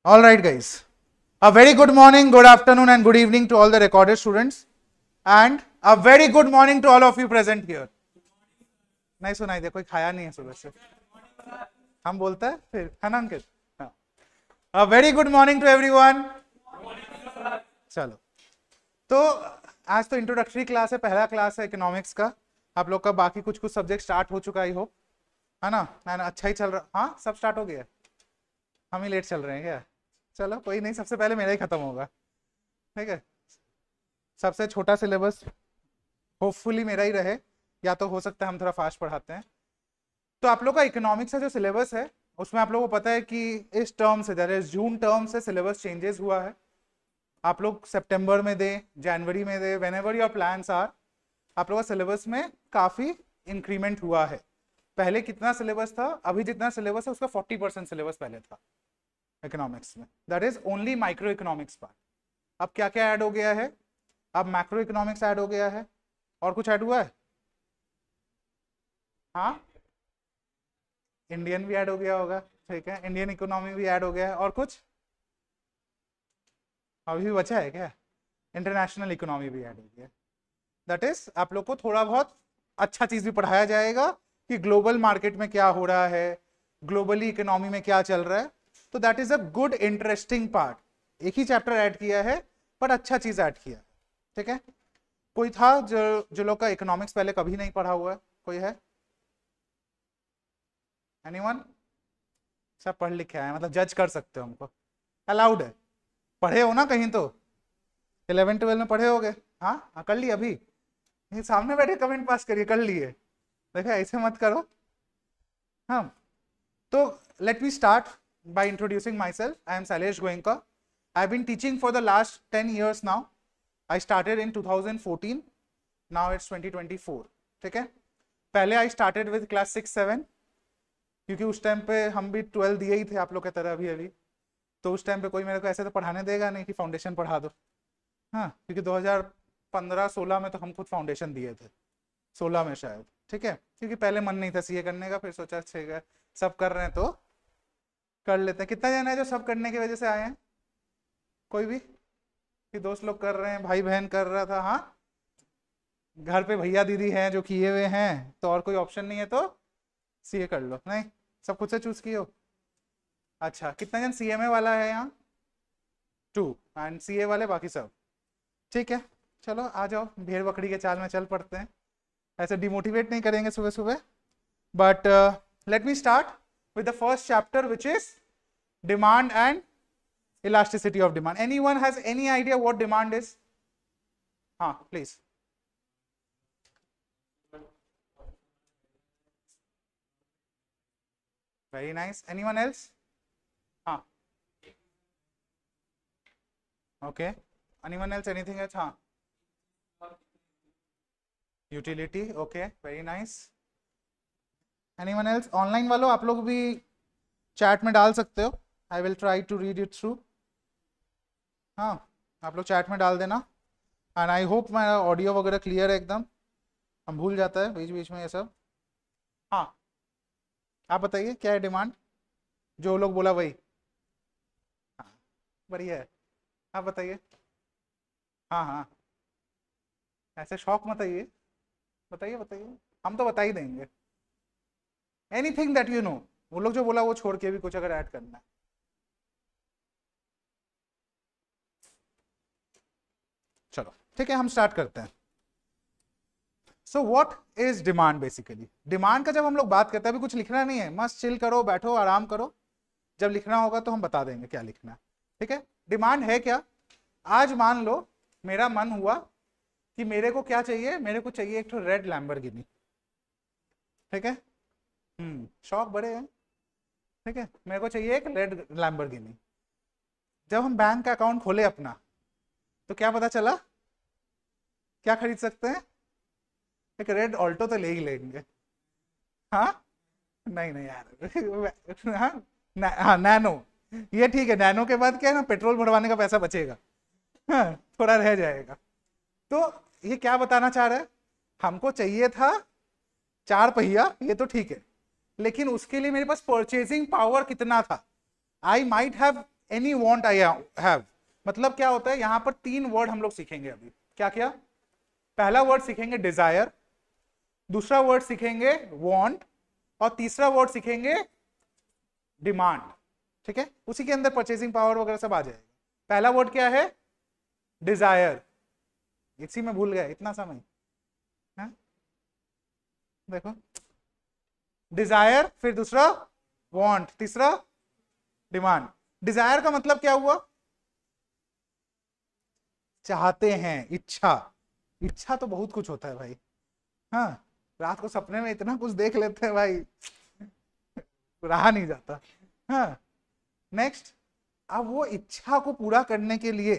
All right, guys. A very good morning, good afternoon, and good evening to all the recorded students, and a very good morning to all of you present here. नहीं सुनाई दे, कोई खाया नहीं है सुबह से. हम बोलते हैं फिर, है ना अंकित? हाँ. A very good morning to everyone. चलो. तो आज तो इंट्रोडक्टरी क्लास है, पहला क्लास है इकोनॉमिक्स का. आप लोग का बाकी कुछ सब्जेक्ट स्टार्ट हो चुका ही हो, है ना? अच्छा ही चल रहा. हाँ, सब स्टार्ट हो गया. हम ही लेट चल रहे हैं क्या? चलो कोई नहीं, सबसे पहले मेरा ही खत्म होगा. ठीक है, सबसे छोटा सिलेबस होपफुली मेरा ही रहे, या तो हो सकता है हम थोड़ा फास्ट पढ़ाते हैं. तो आप लोग का इकोनॉमिक्स का जो सिलेबस है उसमें आप लोगों को पता है कि इस टर्म से, दैट इज जून टर्म से सिलेबस चेंजेस हुआ है. आप लोग सितंबर में दे, जनवरी में दे, व्हेनेवर योर प्लान्स आर, आप लोग का सिलेबस में काफी इंक्रीमेंट हुआ है. पहले कितना सिलेबस था, अभी जितना सिलेबस है उसका 40% सिलेबस पहले था इकोनॉमिक्स में. That is only micro economics part. अब क्या क्या ऐड हो गया है? अब मैक्रो इकोनॉमिक्स ऐड हो गया है, और कुछ ऐड हुआ है? हाँ, इंडियन भी ऐड हो गया होगा. ठीक है, इंडियन इकोनॉमी भी ऐड हो गया है. और कुछ अभी भी बचा है क्या? इंटरनेशनल इकोनॉमी भी ऐड हो गया. दैट इज आप लोग को थोड़ा बहुत अच्छा चीज भी पढ़ाया जाएगा कि ग्लोबल मार्केट में क्या हो रहा है, ग्लोबली इकोनॉमी में क्या चल रहा है. तो that is a good interesting part. एक ही चैप्टर ऐड किया है पर अच्छा चीज ऐड किया. ठीक है, कोई था जो लोग का इकोनॉमिक्स पहले कभी नहीं पढ़ा हुआ है? कोई है? एनीवन? सब पढ़ लिखे आए, मतलब जज कर सकते हो हमको, अलाउड है. पढ़े हो ना कहीं तो? 11-12 में पढ़े होगे. हाँ, कर लिए अभी? ये सामने बैठे कमेंट पास करिए, कर लिए. देखो ऐसे मत करो. हाँ, तो let me start by introducing myself. I am Sailesh Goenka. I have been teaching for the last 10 years now. I started in 2014. Now it's 2024. ठीक है, पहले I started with class 6-7, क्योंकि उस टाइम पे हम भी 12 दिए ही थे आप लोग की तरह अभी. तो उस टाइम पे कोई मेरे को ऐसे तो पढ़ाने देगा नहीं कि फाउंडेशन पढ़ा दो. हाँ, क्योंकि 2015-16 में तो हम खुद फाउंडेशन दिए थे, 16 में शायद. ठीक है, क्योंकि पहले मन नहीं था सीए करने का, फिर सोचा अच्छा सब कर रहे हैं तो कर लेते हैं. कितना जन है जो सब करने की वजह से आए हैं? कोई भी कि दोस्त लोग कर रहे हैं, भाई बहन कर रहा था? हाँ, घर पे भैया दीदी हैं जो किए हुए हैं, तो और कोई ऑप्शन नहीं है तो सीए कर लो. नहीं, सब खुद से चूज किए हो. अच्छा, कितना जन सीएमए वाला है यहाँ? 2. एंड सीए वाले बाकी सब? ठीक है, चलो आ जाओ, भेड़ बकरी के चाल में चल पड़ते हैं. ऐसे डिमोटिवेट नहीं करेंगे सुबह सुबह. But let me start with the first chapter, which is demand and elasticity of demand. Anyone has any idea what demand is? Please. Very nice. Anyone else? Okay. Anyone else? Anything else? Utility. Okay. Very nice. Anyone else? Online वालों आप लोग भी chat में डाल सकते हो. I will try to read it through. हाँ, आप लोग चैट में डाल देना. एंड आई होप मेरा ऑडियो वगैरह क्लियर है एकदम. हम भूल जाता है बीच बीच में ये सब. हाँ, आप बताइए क्या है डिमांड? जो लोग बोला वही. हाँ, बढ़िया है. आप बताइए. हाँ हाँ, ऐसे शौक मत आइए. बताइए बताइए, हम तो बता ही देंगे. Anything that you know. वो लोग जो बोला वो छोड़ के भी कुछ अगर ऐड करना है. चलो ठीक है, हम स्टार्ट करते हैं. So what is demand? Basically demand का जब हम लोग बात करते हैं, अभी कुछ लिखना नहीं है, मस्त चिल करो, बैठो, आराम करो. जब लिखना होगा तो हम बता देंगे क्या लिखना है. ठीक है, डिमांड है क्या? आज मान लो मेरा मन हुआ कि मेरे को क्या चाहिए, मेरे को चाहिए एक तो रेड लैम्बोर्गिनी. ठीक है, शौक बड़े हैं. ठीक है, मेरे को चाहिए एक रेड लैम्बोर्गिनी. जब हम बैंक का अकाउंट खोले अपना, तो क्या पता चला? क्या खरीद सकते हैं? एक रेड ऑल्टो तो ले ही लेंगे. हाँ, नहीं नहीं यार. हाँ, नैनो. ये ठीक है, नैनो के बाद क्या है ना, पेट्रोल भरवाने का पैसा बचेगा. हाँ, थोड़ा रह जाएगा. तो ये क्या बताना चाह रहा है? हमको चाहिए था 4 पहिया, ये तो ठीक है, लेकिन उसके लिए मेरे पास परचेजिंग पावर कितना था? I might have any want I have, मतलब क्या होता है, यहां पर 3 वर्ड हम लोग सीखेंगे अभी। क्या क्या? पहला वर्ड सीखेंगे डिजायर, दूसरा वर्ड सीखेंगे वॉन्ट, और तीसरा वर्ड सीखेंगे डिमांड। ठीक है, उसी के अंदर परचेसिंग पावर वगैरह सब आ जाएगा। पहला वर्ड क्या है? डिजायर। इसी में भूल गए इतना समय। है? देखो, डिजायर, फिर दूसरा वांट, तीसरा डिमांड। डिजायर का मतलब क्या हुआ? चाहते हैं, इच्छा। इच्छा तो बहुत कुछ होता है भाई। हाँ, रात को सपने में इतना कुछ देख लेते हैं भाई, रहा नहीं जाता। हाँ, नेक्स्ट, अब वो इच्छा को पूरा करने के लिए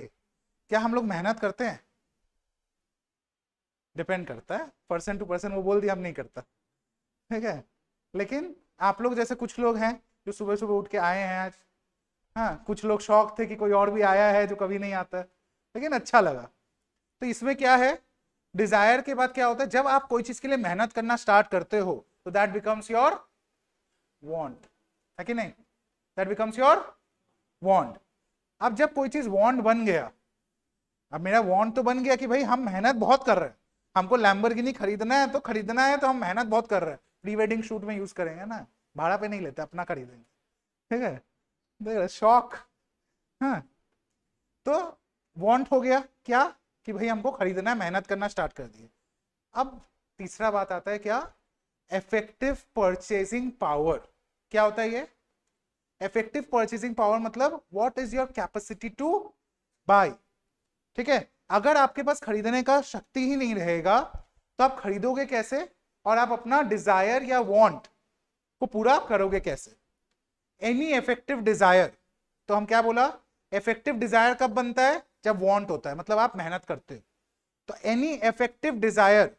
क्या हम लोग मेहनत करते हैं? डिपेंड करता है, पर्सन टू पर्सन। वो बोल दिया हम नहीं करता, ठीक है। लेकिन आप लोग जैसे कुछ लोग हैं जो सुबह सुबह उठ के आए हैं आज। हाँ, कुछ लोग शौक थे कि कोई और भी आया है जो कभी नहीं आता, लेकिन अच्छा लगा। तो इसमें क्या है, डिजायर के बाद क्या होता है, जब आप कोई चीज के लिए मेहनत करना स्टार्ट करते हो तो दैट बिकम्स योर वांट, है कि नहीं? That becomes your want. अब जब कोई चीज वांट बन गया, अब मेरा वांट तो बन गया कि भाई हम मेहनत बहुत कर रहे हैं, हमको लैम्बोर्गिनी खरीदना है तो खरीदना है, तो हम मेहनत बहुत कर रहे हैं, प्री वेडिंग शूट में यूज करेंगे ना, भाड़ा पे नहीं लेते, अपना खरीदेंगे। ठीक है, देख रहे, शौक। हाँ, तो वांट हो गया क्या कि भाई हमको खरीदना है, मेहनत करना स्टार्ट कर दिए। अब तीसरा बात आता है क्या? Effective purchasing power. क्या होता है ये इफेक्टिव परचेसिंग पावर? मतलब what is your capacity to buy. ठीक है, अगर आपके पास खरीदने का शक्ति ही नहीं रहेगा तो आप खरीदोगे कैसे, और आप अपना डिजायर या वांट को पूरा करोगे कैसे? एनी इफेक्टिव डिजायर, तो हम क्या बोला, इफेक्टिव डिजायर कब बनता है? जब वांट होता है, मतलब आप मेहनत करते हो। तो any effective desire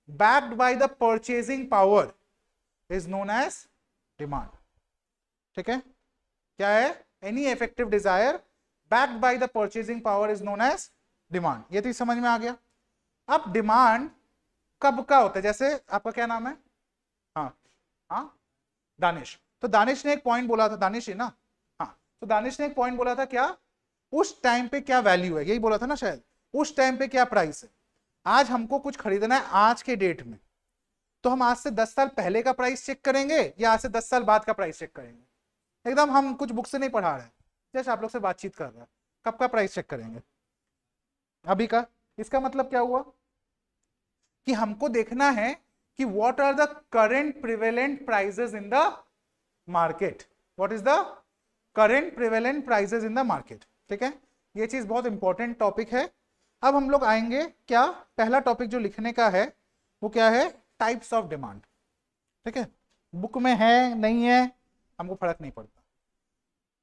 backed by the purchasing power is known as demand। ठीक है, क्या है? Any effective desire backed by the purchasing power is known as demand। ये तो समझ में आ गया। अब डिमांड कब का होता है? जैसे आपका क्या नाम है? हाँ हाँ, दानिश। तो दानिश ने एक पॉइंट बोला था, दानिश है ना? हाँ, तो दानिश ने एक पॉइंट बोला था, क्या उस टाइम पे क्या वैल्यू है, यही बोला था ना शायद, उस टाइम पे क्या प्राइस है। आज हमको कुछ खरीदना है आज के डेट में, तो हम आज से 10 साल पहले का प्राइस चेक करेंगे या आज से 10 साल बाद का प्राइस चेक करेंगे? एकदम हम कुछ बुक से नहीं पढ़ा रहे हैं, जैसे आप लोग से बातचीत कर रहे हैं, कब का प्राइस चेक करेंगे? अभी का। इसका मतलब क्या हुआ कि हमको देखना है कि what are the current prevalent prices in the market. What is the current prevalent prices in the market. ठीक है, ये चीज बहुत इंपॉर्टेंट टॉपिक है। अब हम लोग आएंगे क्या, पहला टॉपिक जो लिखने का है वो क्या है? Types of demand. ठीक है, बुक में है नहीं है हमको फर्क नहीं पड़ता।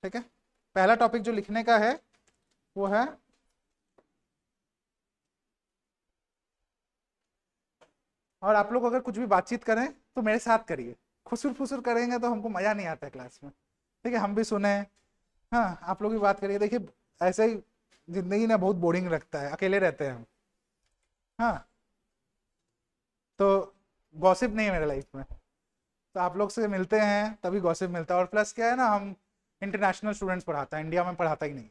ठीक है, पहला टॉपिक जो लिखने का है वो है और आप लोग अगर कुछ भी बातचीत करें तो मेरे साथ करिए, खुसुर फुसुर करेंगे तो हमको मजा नहीं आता है क्लास में। ठीक है, हम भी सुने। हाँ, आप लोग भी बात करिए। देखिए, ऐसे ही जिंदगी ना बहुत बोरिंग लगता है, अकेले रहते हैं हम। हाँ, तो गॉसिप नहीं है मेरे लाइफ में, तो आप लोग से मिलते हैं तभी गॉसिप मिलता है। और प्लस क्या है ना, हम इंटरनेशनल स्टूडेंट्स पढ़ाता है, इंडिया में पढ़ाता ही नहीं।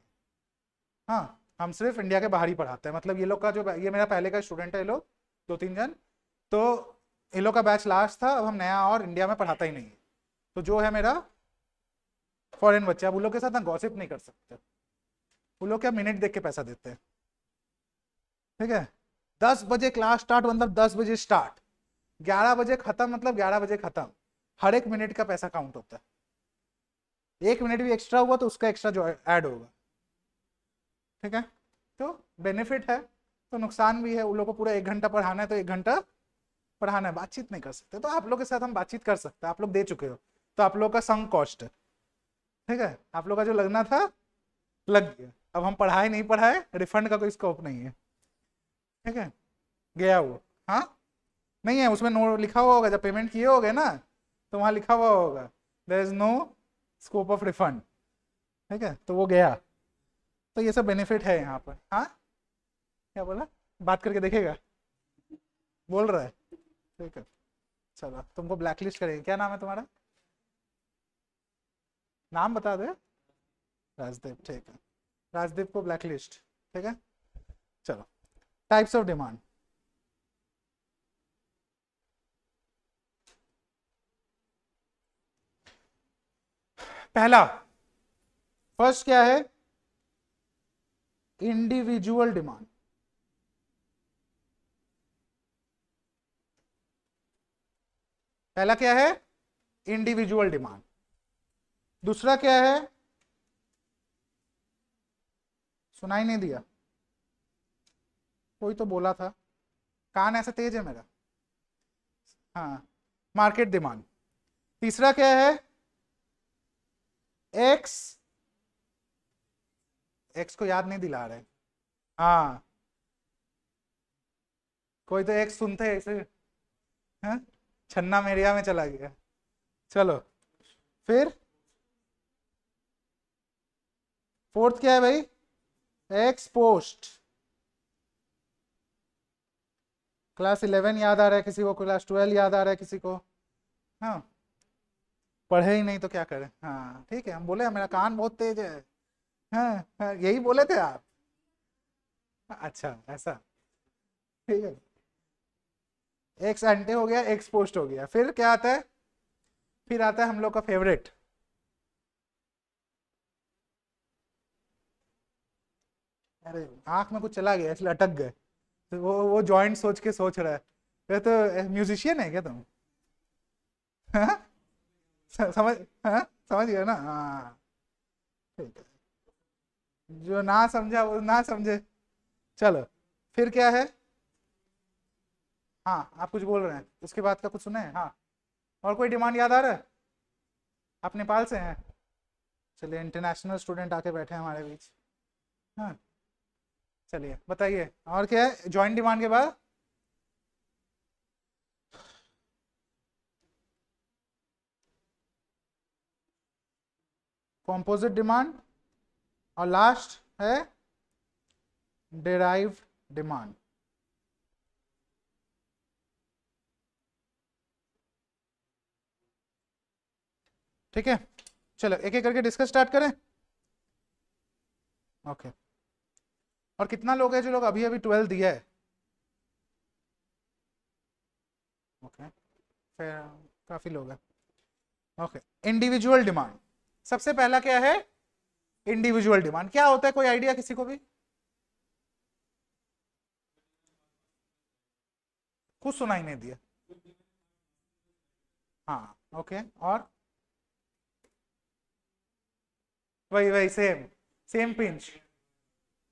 हाँ, हम सिर्फ इंडिया के बाहर ही पढ़ाते हैं। मतलब ये लोग का जो, ये मेरा पहले का स्टूडेंट है, ये लोग 2-3 जन, तो ये लोग का बैच लास्ट था, अब हम नया और इंडिया में पढ़ाता ही नहीं है। तो जो है मेरा फॉरेन बच्चा, अब उन लोग के साथ ना गॉसिप नहीं कर सकते, वो लोग क्या मिनट देख के पैसा देते हैं। ठीक है, 10 बजे क्लास स्टार्ट मतलब 10 बजे स्टार्ट, 11 बजे खत्म मतलब 11 बजे खत्म। हर एक मिनट का पैसा काउंट होता है, 1 मिनट भी एक्स्ट्रा हुआ तो उसका एक्स्ट्रा जो ऐड होगा। ठीक है, तो बेनिफिट है तो नुकसान भी है। उन लोगों को पूरा 1 घंटा पढ़ाना है तो 1 घंटा पढ़ाना है, बातचीत नहीं कर सकते। तो आप लोग के साथ हम बातचीत कर सकते हैं, आप लोग दे चुके हो, तो आप लोग का संक कॉस्ट है। ठीक है, आप लोग का जो लगना था लग गया, अब हम पढ़ाए नहीं पढ़ाए रिफंड का कोई स्कोप नहीं है। ठीक है, गया वो। हाँ, नहीं है उसमें, नो लिखा हुआ होगा, जब पेमेंट किए होगे ना तो वहां लिखा हुआ होगा there is no scope of refund. ठीक है, तो वो गया। तो ये सब बेनिफिट है यहाँ पर। हाँ, क्या बोला? बात करके देखेगा, बोल रहा है। ठीक है, चलो तुमको ब्लैकलिस्ट करेंगे। क्या नाम है तुम्हारा? नाम बता दे। राजदीप, ठीक है, राजदीप को ब्लैक लिस्ट, ठीक है। चलो, टाइप्स ऑफ डिमांड। पहला, फर्स्ट क्या है, इंडिविजुअल डिमांड। पहला क्या है, इंडिविजुअल डिमांड। दूसरा क्या है, सुनाई नहीं दिया, कोई तो बोला था, कान ऐसा तेज है मेरा। हाँ, मार्केट डिमांड। तीसरा क्या है, एक्स, एक्स को याद नहीं दिला रहे। हाँ, कोई तो एक्स सुनते ऐसे, हाँ? छन्ना मेरिया में चला गया। चलो, फिर फोर्थ क्या है भाई, एक्स पोस्ट। क्लास 11 याद आ रहा है किसी को, क्लास 12 याद आ रहा है किसी को? हाँ, पढ़े ही नहीं तो क्या करें। हाँ ठीक है, हम बोले मेरा कान बहुत तेज है। हाँ, हाँ यही बोले थे आप। अच्छा ऐसा, ठीक है। एक्स एंटे हो गया, एक्स पोस्ट हो गया, फिर क्या आता है, फिर आता है हम लोग का फेवरेट, अरे आंख में कुछ चला गया इसलिए अटक गए, तो वो जॉइंट सोच के सोच रहा है, ये तो म्यूजिशियन है क्या तुम? हाँ? समझ, हाँ समझ गया ना, हाँ ठीक है, जो ना समझा वो ना समझे। चलो, फिर क्या है, हाँ आप कुछ बोल रहे हैं, उसके बाद का कुछ सुने हैं? हाँ, और कोई डिमांड याद आ रहा है? आप नेपाल से हैं? चलिए, इंटरनेशनल स्टूडेंट आके बैठे हैं हमारे बीच। हाँ, चलिए बताइए, और क्या है जॉइंट डिमांड के बाद? कॉम्पोजिट डिमांड, और लास्ट है डिराइव्ड डिमांड। ठीक है, चलो एक एक करके डिस्कस स्टार्ट करें। ओके, और कितना लोग है जो लोग अभी अभी 12 दिया है? ओके, फिर काफी लोग हैं। ओके, इंडिविजुअल डिमांड, सबसे पहला क्या है, इंडिविजुअल डिमांड क्या होता है, कोई आइडिया किसी को भी? कुछ सुनाई नहीं दिया। हाँ ओके, और वही वही सेम, सेम पिंच।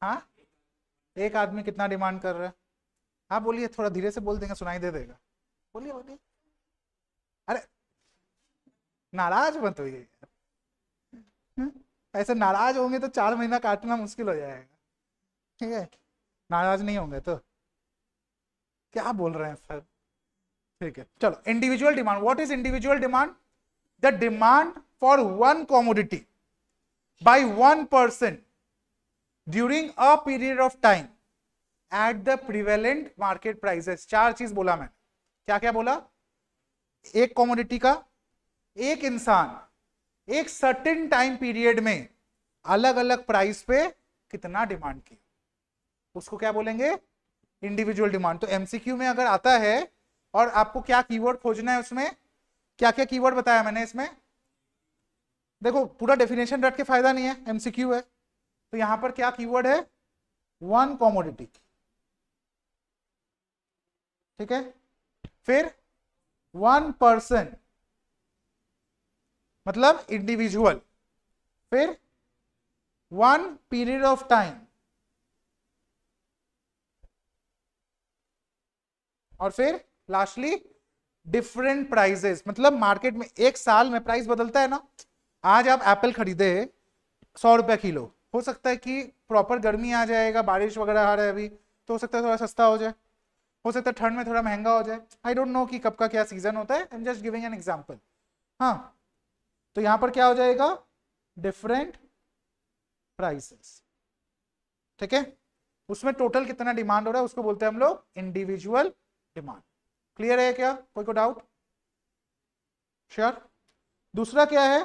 हाँ, एक आदमी कितना डिमांड कर रहा है? आप बोलिए, थोड़ा धीरे से बोल देंगे सुनाई दे देगा, बोलिए बोलिए। अरे नाराज मत होइए, हम्म? ऐसे नाराज होंगे तो 4 महीना काटना मुश्किल हो जाएगा, ठीक है, नाराज नहीं होंगे तो क्या बोल रहे हैं सर। ठीक है, चलो, individual demand, what is individual demand? The demand for one commodity by one person during a period of time at the prevalent market prices. चार चीज बोला मैंने, क्या क्या बोला? एक कॉमोडिटी का एक इंसान एक सर्टेन टाइम पीरियड में अलग अलग प्राइस पे कितना डिमांड की, उसको क्या बोलेंगे? Individual demand. तो एमसीक्यू में अगर आता है और आपको क्या कीवर्ड खोजना है, उसमें क्या क्या कीवर्ड बताया मैंने इसमें, देखो पूरा डेफिनेशन रट के फायदा नहीं है, एमसीक्यू है, तो यहां पर क्या कीवर्ड है? वन कॉमोडिटी, ठीक है, फिर वन पर्सन मतलब इंडिविजुअल, फिर वन पीरियड ऑफ टाइम, और फिर लास्टली डिफरेंट प्राइजेस, मतलब मार्केट में एक साल में प्राइस बदलता है ना। आज आप एप्पल खरीदे 100 रुपया किलो, हो सकता है कि प्रॉपर गर्मी आ जाएगा, बारिश वगैरह आ रहा है अभी, तो हो सकता है थोड़ा सस्ता हो जाए, हो सकता है ठंड में थोड़ा महंगा हो जाए, आई डोंट नो कि कब का क्या सीजन होता है, I am just giving an example. हाँ, तो यहां पर क्या हो जाएगा? डिफरेंट प्राइसेस, ठीक है, उसमें टोटल कितना डिमांड हो रहा है उसको बोलते हैं हम लोग इंडिविजुअल डिमांड। क्लियर है क्या, कोई को डाउट? श्योर। दूसरा क्या है?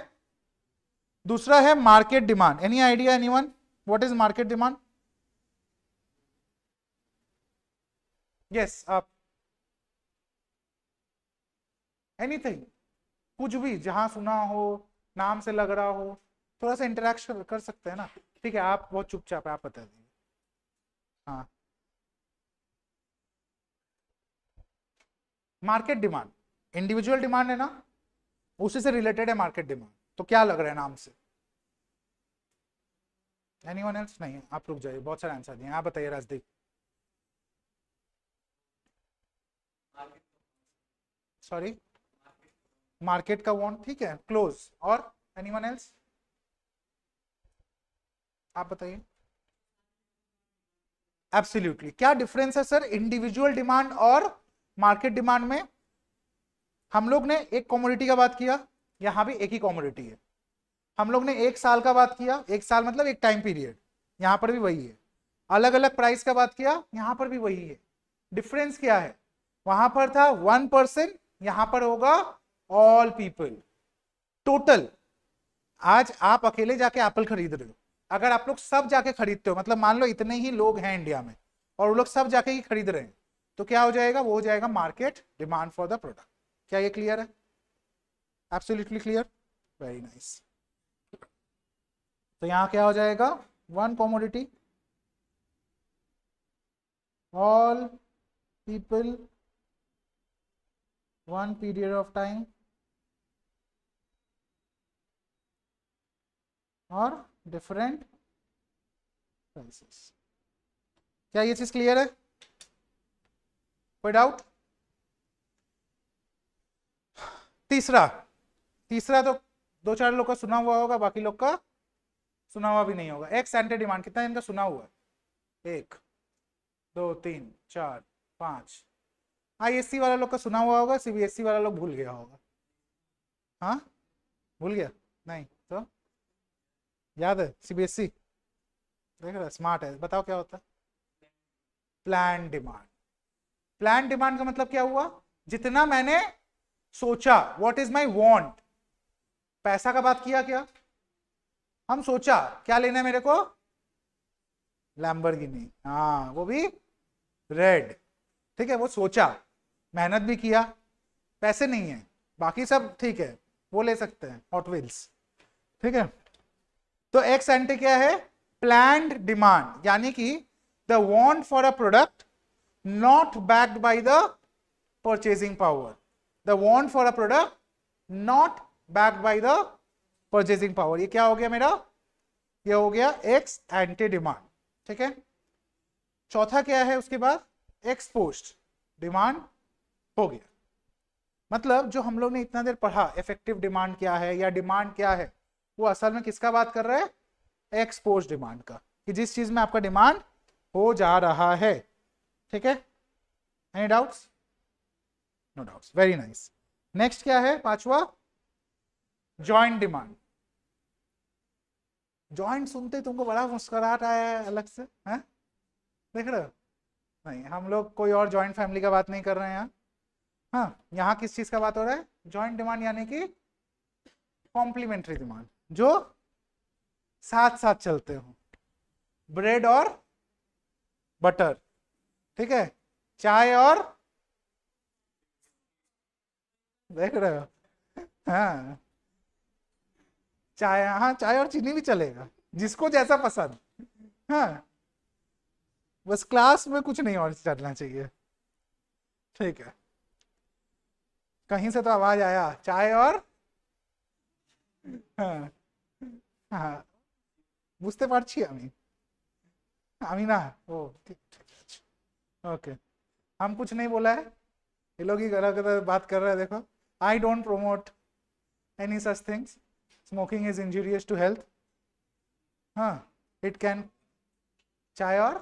दूसरा है market demand. Any idea anyone what is market demand? Yes आप एनीथिंग, कुछ भी जहां सुना हो, नाम से लग रहा हो, थोड़ा सा इंटरेक्शन कर सकते हैं ना. ठीक है आप बहुत चुपचाप है, आप बता दीजिए. हाँ मार्केट डिमांड इंडिविजुअल डिमांड है ना, उसी से रिलेटेड है मार्केट डिमांड. तो क्या लग रहा है नाम से? Anyone else? नहीं आप रुक जाइए, बहुत सारे आंसर दिए. आप बताइए राजदीप. सॉरी मार्केट का वांट, ठीक है क्लोज. और एनीवन एल्स? आप बताइए. एब्सोल्युटली. क्या डिफरेंस है सर इंडिविजुअल डिमांड और मार्केट डिमांड में? हम लोग ने एक कमोडिटी का बात किया, यहां भी एक ही कमोडिटी है. हम लोग ने एक साल का बात किया, एक साल मतलब एक टाइम पीरियड, यहां पर भी वही है. अलग अलग प्राइस का बात किया, यहां पर भी वही है. डिफरेंस क्या है? वहां पर था 1%, यहां पर होगा ऑल पीपल टोटल. आज आप अकेले जाके एप्पल खरीद रहे हो, अगर आप लोग सब जाके खरीदते हो, मतलब मान लो इतने ही लोग हैं इंडिया में और वो लोग सब जाके ही खरीद रहे हैं, तो क्या हो जाएगा? वो हो जाएगा market demand for the product. क्या ये क्लियर है? Absolutely clear. Very nice. तो यहां क्या हो जाएगा? One commodity, all people, one period of time और डिफरेंट प्राइसेस. क्या ये चीज क्लियर है? कोई डाउट? तीसरा, तीसरा तो दो चार लोग का सुना हुआ होगा, बाकी लोग का सुना हुआ भी नहीं होगा. एक्स एंटे डिमांड कितना इनका सुना हुआ है? 1 2 3 4 5. आईएससी वाला लोग का सुना हुआ होगा, सीबीएसई वाला लोग भूल गया होगा. हाँ भूल गया? नहीं तो याद है सीबीएसई? देख रहा स्मार्ट है. बताओ क्या होता है? Plan demand. प्लान डिमांड का मतलब क्या हुआ? जितना मैंने सोचा, व्हाट इज माई वांट. पैसा का बात किया क्या? हम सोचा क्या लेना है मेरे को? लैम्बोर्गिनी. हाँ वो भी रेड. ठीक है वो सोचा, मेहनत भी किया, पैसे नहीं है, बाकी सब ठीक है, वो ले सकते हैं हॉट व्हील्स. ठीक है. तो एक्स एंटे क्या है? प्लान्ड डिमांड, यानी कि the want for a product not backed by the purchasing power. The want for a product not backed by the purchasing power. ये क्या हो गया मेरा? ये हो गया एक्स एंटे डिमांड. ठीक है. चौथा क्या है उसके बाद? एक्स पोस्ट डिमांड हो गया. मतलब जो हम लोग ने इतना देर पढ़ा, इफेक्टिव डिमांड क्या है या डिमांड क्या है, वो असल में किसका बात कर रहा है? एक्स पोस्ट डिमांड का, कि जिस चीज में आपका डिमांड हो जा रहा है. ठीक है. Any doubts? No doubts. Very nice. Next क्या है? पांचवा, जॉइंट डिमांड. जॉइंट सुनते तुमको बड़ा मुस्कुराहट आया है अलग से, है? देख रहे हो? नहीं हम लोग कोई और जॉइंट फैमिली का बात नहीं कर रहे हैं यहाँ. हाँ यहाँ किस चीज का बात हो रहा है? जॉइंट डिमांड, यानी कि कॉम्प्लीमेंट्री डिमांड, जो साथ साथ चलते हो. ब्रेड और बटर. ठीक है. चाय और, देख रहे हो? हाँ चाय, हाँ चाय और चीनी भी चलेगा, जिसको जैसा पसंद. हाँ बस क्लास में कुछ नहीं और चलना चाहिए. ठीक है. कहीं से तो आवाज आया चाय और, हाँ हाँ বুঝতে পারছি আমি, আমি না ও ঠিক ঠিক আছে. ओके. हम कुछ नहीं बोला है, ये लोग ही गलत गलत बात कर रहे हैं. देखो I don't promote any such things. Smoking is injurious to health. हाँ इट कैन. चाय और,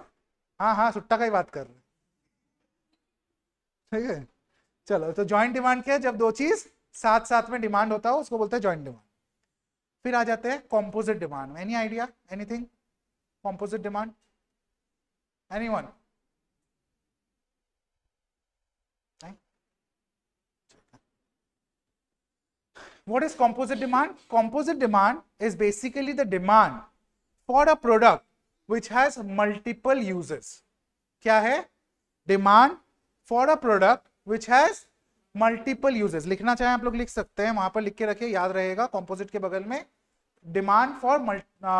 हाँ हाँ सुट्टा का ही बात कर रहे हैं. ठीक है. चलो तो जॉइंट डिमांड क्या है? जब दो चीज साथ साथ में डिमांड होता हो उसको बोलते हैं जॉइंट डिमांड. फिर आ जाते हैं composite demand. Any idea anything? Composite demand anyone? What is composite demand? Composite demand is basically the demand for a product which has multiple uses. क्या है? Demand for a product which has multiple uses. लिखना चाहें आप लोग लिख सकते हैं, वहां पर लिख के रखिए, याद रहेगा। composite के बगल में demand for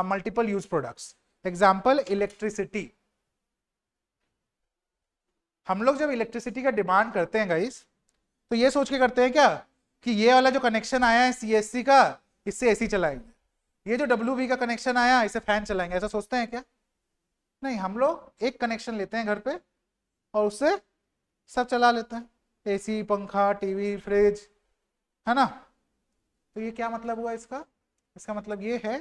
multiple use products. Example, electricity. हम लोग जब इलेक्ट्रिसिटी का डिमांड करते हैं गाइस, तो ये सोच के करते हैं क्या कि ये वाला जो कनेक्शन आया है सीएससी का, इससे एसी चलाएंगे, ये जो डब्ल्यूबी का कनेक्शन आया इससे फैन चलाएंगे, ऐसा सोचते हैं क्या? नहीं, हम लोग एक कनेक्शन लेते हैं घर पे और उससे सब चला लेते हैं, एसी, पंखा, टीवी, फ्रिज, है ना। तो ये क्या मतलब हुआ इसका? इसका मतलब ये है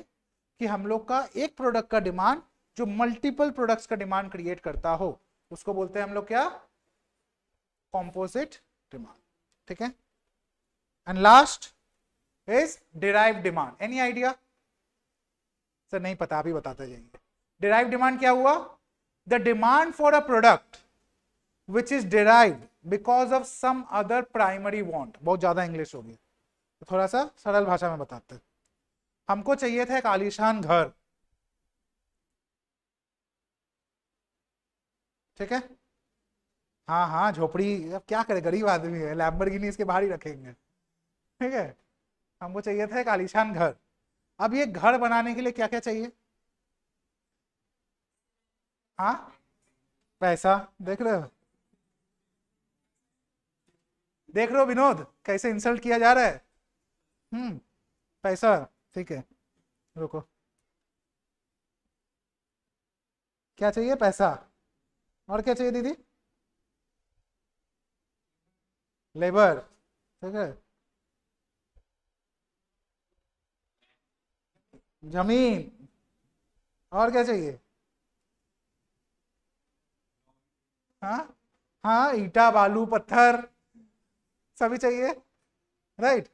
कि हम लोग का एक प्रोडक्ट का डिमांड जो मल्टीपल प्रोडक्ट्स का डिमांड क्रिएट करता हो, उसको बोलते हैं हम लोग क्या? Composite demand. ठीक है। And last is derived demand. Any idea? Sir नहीं पता, अभी बताते जाएंगे। डिराइव्ड डिमांड क्या हुआ? The demand for a product which is derived because of some other primary want. बहुत ज्यादा इंग्लिश हो गया, तो थोड़ा सा सरल भाषा में बताते हैं। हमको चाहिए था एक आलीशान घर, ठीक है। हाँ हाँ, झोपड़ी, अब क्या करे, गरीब आदमी है, लैम्बोर्गिनी इसके बाहर ही रखेंगे, ठीक है। हमको चाहिए था एक आलीशान घर। अब ये घर बनाने के लिए क्या क्या चाहिए? हाँ, पैसा। देख रहे हो, देख रहे हो विनोद कैसे इंसल्ट किया जा रहा है? पैसा, ठीक है। रुको, क्या चाहिए? पैसा। और क्या चाहिए दीदी? लेबर, ठीक है। जमीन। और क्या चाहिए? हाँ हाँ, ईटा, बालू, पत्थर सभी चाहिए, राइट।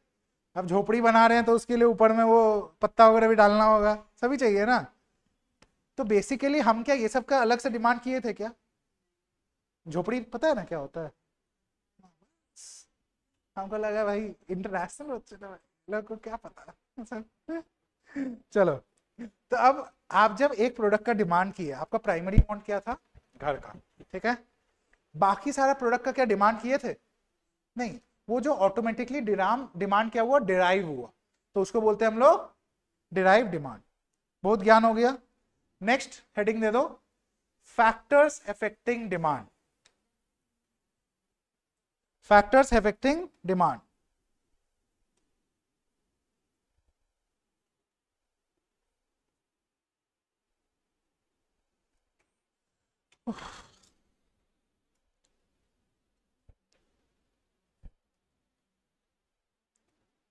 अब झोपड़ी बना रहे हैं तो उसके लिए ऊपर में वो पत्ता वगैरह भी डालना होगा, सभी चाहिए ना। तो बेसिकली हम क्या ये सब का अलग से डिमांड किए थे क्या? झोपड़ी पता है ना क्या होता है? हमको लगा भाई इंटरनेशनल बच्चे ना, लोग को क्या पता। चलो, तो अब आप जब एक प्रोडक्ट का डिमांड किए, आपका प्राइमरी वांट क्या था? घर का, ठीक है। बाकी सारा प्रोडक्ट का क्या डिमांड किए थे? नहीं, वो जो ऑटोमेटिकली डिमांड क्या हुआ? डिराइव हुआ, तो उसको बोलते हैं हम लोग डिराइव डिमांड। बहुत ज्ञान हो गया। नेक्स्ट हेडिंग दे दो, factors affecting demand. Factors affecting demand.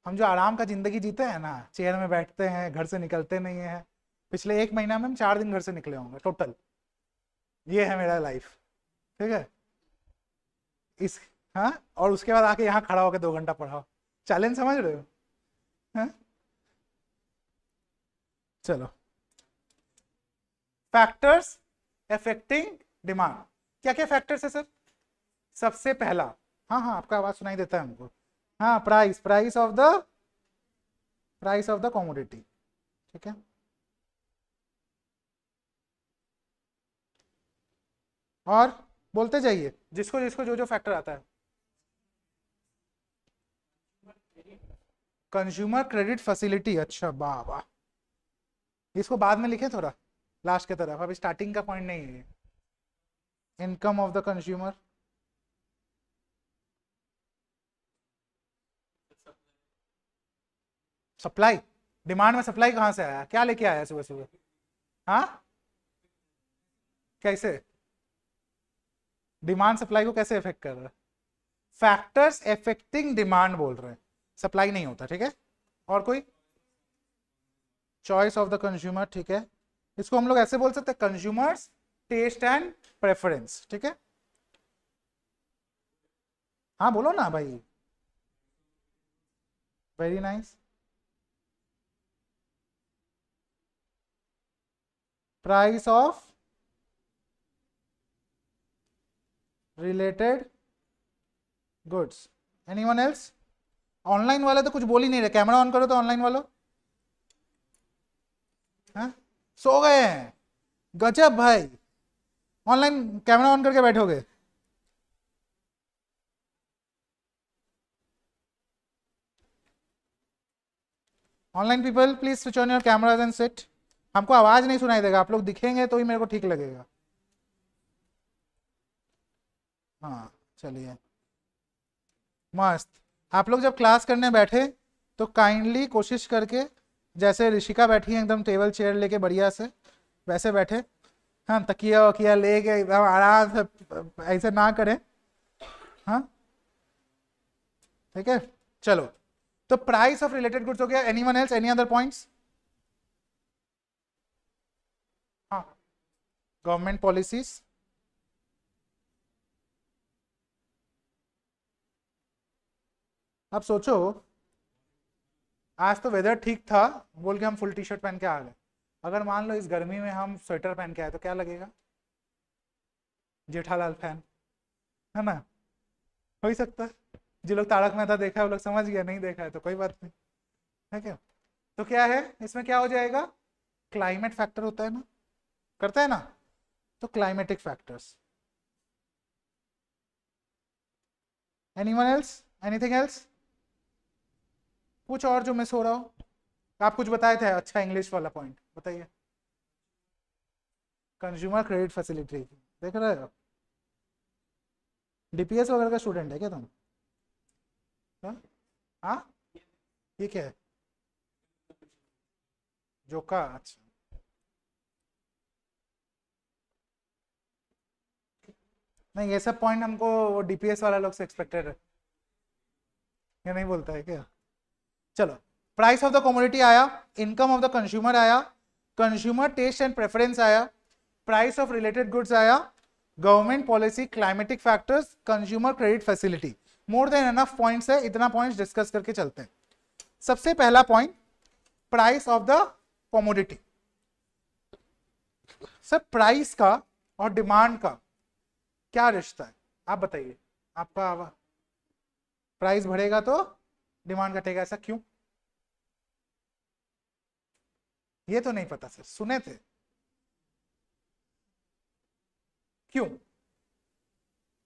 हम जो आराम का जिंदगी जीते हैं ना, चेयर में बैठते हैं, घर से निकलते नहीं है, पिछले 1 महीना में हम 4 दिन घर से निकले होंगे टोटल। ये है मेरा लाइफ, ठीक है। इस, हाँ, और उसके बाद आके यहाँ खड़ा होकर 2 घंटा पढ़ाओ, चैलेंज समझ रहे हो? हाँ? चलो, फैक्टर्स अफेक्टिंग डिमांड। क्या क्या फैक्टर्स है सर? सबसे पहला, हाँ हाँ आपका आवाज सुनाई देता है हमको। हाँ, price, price of the commodity, ठीक है। और बोलते जाइए, जिसको जिसको जो जो फैक्टर आता है। कंज्यूमर क्रेडिट फैसिलिटी, अच्छा वाह वाह। इसको बाद में लिखे थोड़ा लास्ट के तरफ, अभी स्टार्टिंग का पॉइंट नहीं है। Income of the consumer, supply. Demand में सप्लाई कहां से आया? क्या लेके आया सुबह सुबह? हाँ, कैसे? डिमांड सप्लाई को कैसे इफेक्ट कर रहा है? फैक्टर्स इफेक्टिंग डिमांड बोल रहे हैं, सप्लाई नहीं होता, ठीक है। और कोई? चॉइस ऑफ द कंज्यूमर, ठीक है। इसको हम लोग ऐसे बोल सकते हैं, कंज्यूमर्स टेस्ट एंड प्रेफरेंस, ठीक है। हाँ बोलो ना भाई, very nice. Price of related goods. Anyone else? Online वाले तो कुछ बोल ही नहीं रहे। कैमरा ऑन करो तो ऑनलाइन वालों। हाँ, सो गए हैं। गजब भाई, ऑनलाइन कैमरा ऑन करके बैठोगे। Online people please switch on your cameras and sit. हमको आवाज नहीं सुनाई देगा, आप लोग दिखेंगे तो ही मेरे को ठीक लगेगा। हाँ चलिए, मस्त। आप लोग जब क्लास करने बैठे तो काइंडली कोशिश करके, जैसे ऋषिका बैठी है एकदम टेबल चेयर लेके बढ़िया से, वैसे बैठे। हाँ, तकिया वकिया लेके एकदम आराम से, ऐसे ना करें। हाँ ठीक है, चलो। तो प्राइस ऑफ रिलेटेड गुड्स हो गया। Anyone else, any other points? हाँ, गवर्नमेंट पॉलिसीज। अब सोचो, आज तो वेदर ठीक था बोल के हम फुल टी शर्ट पहन के आ गए। अगर मान लो इस गर्मी में हम स्वेटर पहन के आए तो क्या लगेगा? जेठालाल फैन, है ना? हो ही सकता है। जो लोग तारक मेहता देखा है वो लोग समझ गया, नहीं देखा है तो कोई बात नहीं, है क्या? तो क्या है इसमें, क्या हो जाएगा? क्लाइमेट फैक्टर होता है ना, करता है ना, तो climatic factors. Anyone else, anything else? कुछ और जो मिस हो रहा हो? आप कुछ बताए थे अच्छा इंग्लिश वाला पॉइंट, बताइए। कंज्यूमर क्रेडिट फैसिलिटी, देख रहे हो? डीपीएस वगैरह का स्टूडेंट है क्या तुम? हाँ हाँ, ये क्या है? जोका, अच्छा। नहीं, ये सब पॉइंट हमको डीपीएस वाला लोग से एक्सपेक्टेड है। ये नहीं बोलता है क्या? चलो, प्राइस ऑफ द कमोडिटी आया, इनकम ऑफ द कंज्यूमर आया, कंज्यूमर टेस्ट एंड प्रेफरेंस आया, प्राइस ऑफ रिलेटेड गुड्स आया, government policy, climatic factors, consumer credit facility. More than enough points है, इतना पॉइंट्स डिस्कस करके चलते हैं। सबसे पहला point, price of the commodity. Sir, price का और डिमांड का क्या रिश्ता है, आप बताइए। आपका प्राइस बढ़ेगा तो डिमांड घटेगा, ऐसा क्यों? ये तो नहीं पता सर, सुने थे। क्यों?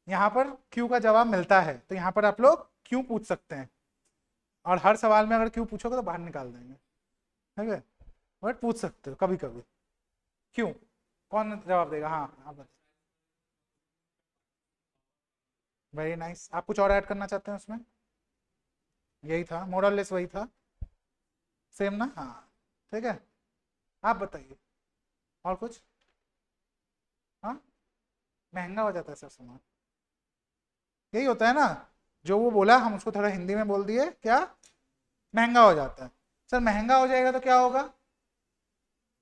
यहां पर क्यों का जवाब मिलता है, तो यहां पर आप लोग क्यों पूछ सकते हैं, और हर सवाल में अगर क्यों पूछोगे तो बाहर निकाल देंगे, ठीक है? बट पूछ सकते हो कभी कभी। क्यों? कौन जवाब देगा? हाँ आप बताइए। Very nice. आप कुछ और ऐड करना चाहते हैं उसमें? यही था, मोरलेस वही था, सेम ना? हाँ ठीक है, आप बताइए और कुछ। हाँ, महंगा हो जाता है सर सामान, यही होता है ना। जो वो बोला हम उसको थोड़ा हिंदी में बोल दिए, क्या? महंगा हो जाता है। सर महंगा हो जाएगा तो क्या होगा?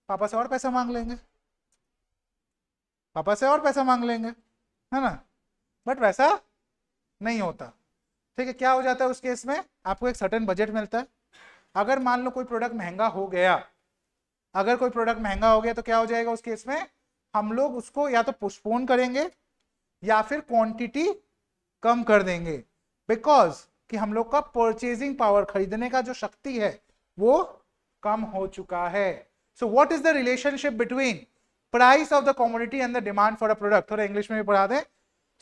पापा से और पैसा मांग लेंगे, पापा से और पैसा मांग लेंगे, है ना? बट वैसा नहीं होता। ठीक है, क्या हो जाता है उस केस में? आपको एक सर्टेन बजट मिलता है। अगर मान लो कोई प्रोडक्ट महंगा हो गया, अगर कोई प्रोडक्ट महंगा हो गया तो क्या हो जाएगा उस केस में? हम लोग उसको या तो पोस्टपोन करेंगे या फिर क्वांटिटी कम कर देंगे, बिकॉज कि हम लोग का परचेजिंग पावर, खरीदने का जो शक्ति है वो कम हो चुका है। So what is the relationship between price of the commodity and the demand for a product? थोड़ा इंग्लिश में भी पढ़ा दें।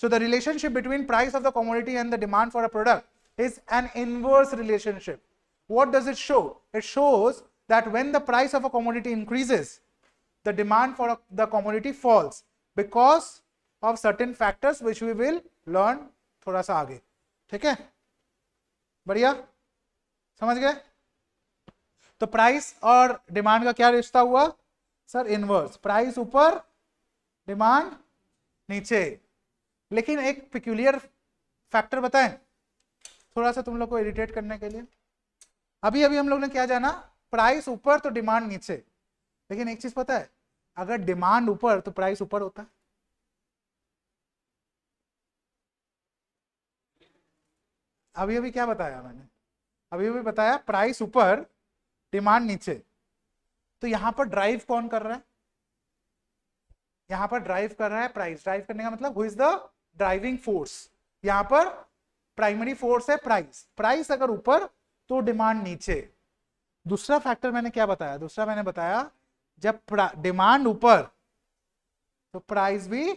So the relationship between price of the commodity and the demand for a product is an inverse relationship. What does it show? It shows that when the price of a commodity increases, the demand for the commodity falls because of certain factors which we will learn थोड़ा सा आगे। ठीक है, बढ़िया, समझ गए? तो price और डिमांड का क्या रिश्ता हुआ सर? इनवर्स, प्राइस ऊपर डिमांड नीचे। लेकिन एक पिक्यूलियर फैक्टर बताएं थोड़ा सा तुम लोग को इरिटेट करने के लिए। अभी अभी हम लोग ने क्या जाना? प्राइस ऊपर तो डिमांड नीचे। लेकिन एक चीज पता है, अगर डिमांड ऊपर तो प्राइस ऊपर होता है। अभी अभी क्या बताया मैंने? अभी अभी बताया प्राइस ऊपर डिमांड नीचे। तो यहां पर ड्राइव कौन कर रहा है? यहां पर ड्राइव कर रहा है प्राइस। ड्राइव करने का मतलब who is the driving force? यहां पर प्राइमरी फोर्स है प्राइस, प्राइस अगर ऊपर तो डिमांड नीचे। दूसरा फैक्टर मैंने क्या बताया, दूसरा मैंने बताया जब डिमांड ऊपर तो प्राइस भी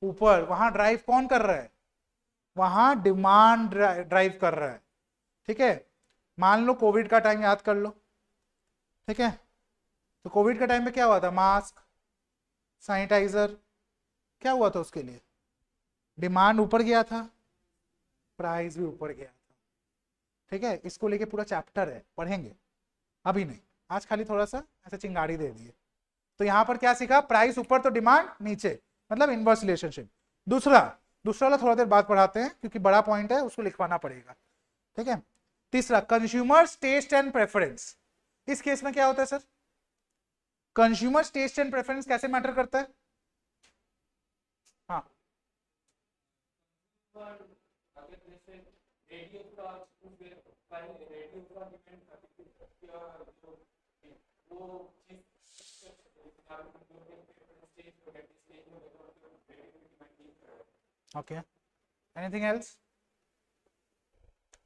ऊपर। वहां ड्राइव कौन कर रहा है, वहां डिमांड ड्राइव कर रहा है। ठीक है, मान लो कोविड का टाइम याद कर लो, ठीक है, तो कोविड के टाइम पे क्या हुआ था, मास्क, सैनिटाइजर, क्या हुआ था उसके लिए, डिमांड ऊपर गया था, प्राइस भी ऊपर गया था। ठीक है, इसको लेके पूरा चैप्टर है, पढ़ेंगे, अभी नहीं, आज खाली थोड़ा सा ऐसे चिंगारी दे दिए। तो यहां पर क्या सीखा, प्राइस ऊपर तो डिमांड नीचे, मतलब इनवर्स रिलेशनशिप। दूसरा वाला थोड़ा देर बाद पढ़ाते हैं क्योंकि बड़ा पॉइंट है, उसको लिखवाना पड़ेगा। ठीक है, तीसरा कंज्यूमर्स टेस्ट एंड प्रेफरेंस। इस केस में क्या होता है sir, consumers taste and preference कैसे मैटर करता है। हाँ, okay, anything else.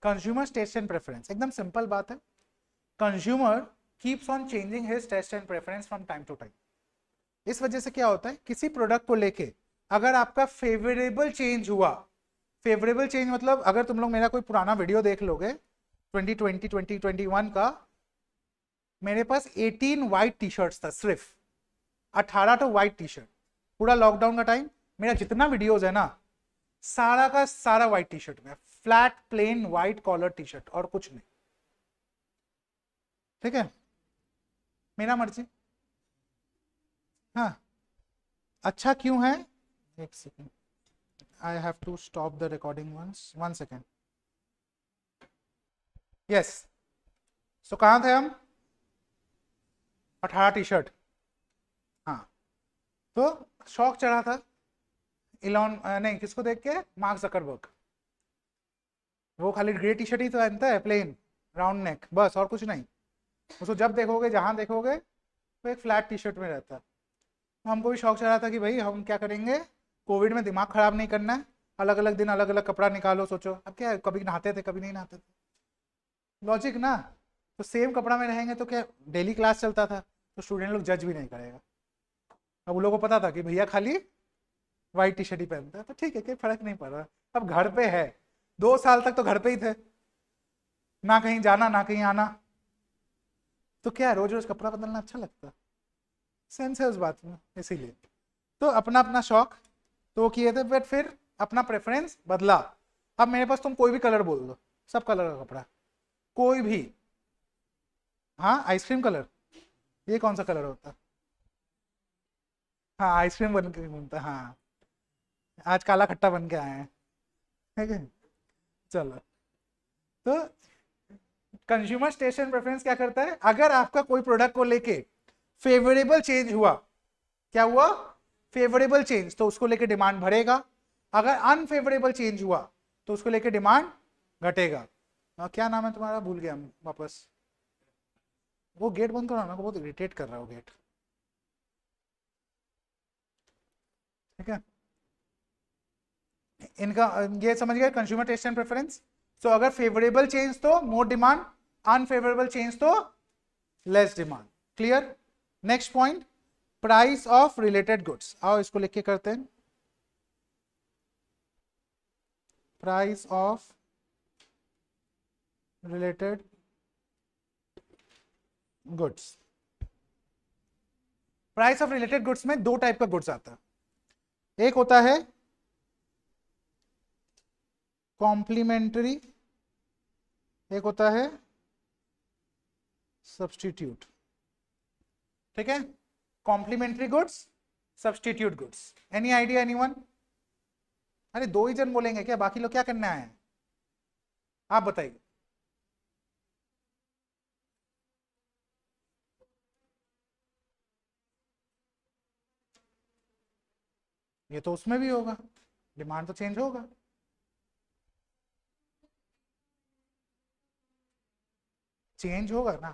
Consumers taste and preference एकदम सिंपल बात है, consumer keeps on changing his taste and preference from time to time. इस वजह से क्या होता है, किसी प्रोडक्ट को लेके अगर आपका फेवरेबल चेंज हुआ, फेवरेबल चेंज मतलब अगर तुम लोग मेरा कोई पुराना वीडियो देख लोगे 2020 2021 का, मेरे पास 18 वाइट टी शर्ट्स था, सिर्फ 18 तो वाइट टी शर्ट। पूरा लॉकडाउन का टाइम मेरा जितना वीडियोस है ना, सारा का सारा वाइट टी शर्ट में, flat plain white collar T shirt और कुछ नहीं। ठीक है, मेरा मर्जी। हाँ, अच्छा क्यों है, एक second, I have to stop the recording once, 1 second. Yes, so कहां थे हम, 18 टी शर्ट। हाँ, तो शौक चढ़ा था इलॉन, नहीं किसको देख के, मार्क जकरबर्ग। वो खाली ग्रे टी शर्ट ही तो पहनता है, प्लेन राउंड नेक, बस और कुछ नहीं। उसको जब देखोगे, जहां देखोगे, तो एक फ्लैट टी शर्ट में रहता है। तो हमको भी शौक चढ़ा था कि भाई हम क्या करेंगे, कोविड में दिमाग खराब नहीं करना है, अलग अलग दिन अलग अलग कपड़ा निकालो, सोचो अब क्या है, कभी नहाते थे कभी नहीं नहाते थे, लॉजिक ना। तो सेम कपड़ा में रहेंगे तो क्या, डेली क्लास चलता था तो स्टूडेंट लोग जज भी नहीं करेगा। अब उन लोगों को पता था कि भैया खाली वाइट टी शर्ट ही पहनता है, तो ठीक है, कोई फर्क नहीं पड़ रहा। अब घर पे है, 2 साल तक तो घर पे ही थे, ना कहीं जाना ना कहीं आना, तो क्या रोज रोज कपड़ा बदलना अच्छा लगता, सेंस है उस बात में, इसीलिए तो अपना अपना शौक तो किए थे, बट फिर अपना प्रेफरेंस बदला। अब मेरे पास तुम कोई भी कलर बोल दो, सब कलर का कपड़ा, कोई भी। हाँ, आइसक्रीम कलर, ये कौन सा कलर होता है, हाँ आइसक्रीम बन के घूमता, हाँ आज काला खट्टा बन के आए हैं, ठीक है। चलो, तो कंज्यूमर स्टेशन प्रेफरेंस क्या करता है, अगर आपका कोई प्रोडक्ट को लेके फेवरेबल चेंज हुआ, क्या हुआ, फेवरेबल चेंज, तो उसको लेके डिमांड बढ़ेगा। अगर अनफेवरेबल चेंज हुआ तो उसको लेके डिमांड घटेगा। क्या नाम है तुम्हारा, भूल गया वापस। वो गेट बंद करो ना, मेरे को बहुत इरिटेट कर रहा है वो गेट। ठीक है, इनका ये समझ गए, कंज्यूमर टेस्ट एंड प्रेफरेंस। सो अगर फेवरेबल चेंज तो मोर डिमांड, अनफेवरेबल चेंज तो less demand. Clear. Next point, price of related goods. आओ इसको लिख के करते हैं, price of related goods. Price of related goods में 2 टाइप का गुड्स आता है, एक होता है कॉम्प्लीमेंट्री, एक होता है सब्सटीट्यूट। ठीक है, complementary goods, substitute goods. Any idea, anyone? अरे 2 ही जन बोलेंगे क्या, बाकी लोग क्या करना है, आप बताइए। ये तो उसमें भी होगा, डिमांड तो चेंज होगा। चेंज होगा ना,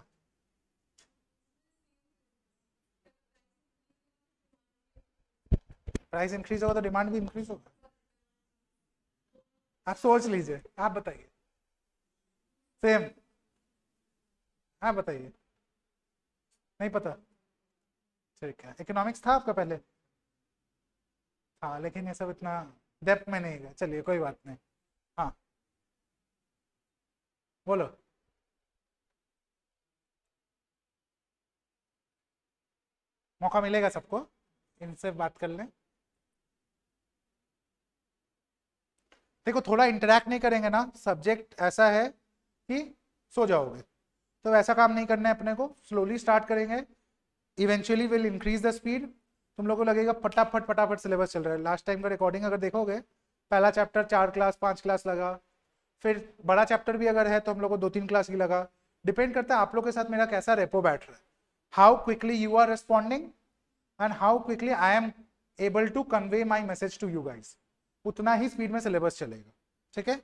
प्राइस इंक्रीज होगा तो डिमांड भी इंक्रीज होगा। आप सोच लीजिए, आप बताइए। सेम। आप बताइए। नहीं पता? ठीक है, इकोनॉमिक्स था आपका पहले? हाँ, लेकिन ये सब इतना डेप्थ में नहीं गया, चलिए कोई बात नहीं। हाँ बोलो। मौका मिलेगा सबको, इनसे बात कर लें। देखो थोड़ा इंटरेक्ट नहीं करेंगे ना, सब्जेक्ट ऐसा है कि सो जाओगे, तो ऐसा काम नहीं करना है अपने को, स्लोली स्टार्ट करेंगे, eventually will increase the speed. तुम लोगों को लगेगा फटाफट फटाफट सिलेबस चल रहा है। लास्ट टाइम का रिकॉर्डिंग अगर देखोगे, पहला चैप्टर 4 क्लास 5 क्लास लगा, फिर बड़ा चैप्टर भी अगर है तो हम लोग को 2-3 क्लास ही लगा। डिपेंड करता है आप लोग के साथ मेरा कैसा रेपो बैठ रहा है, how quickly you are responding and how quickly I am able to convey my message to you guys, उतना ही स्पीड में सिलेबस चलेगा। ठीक है,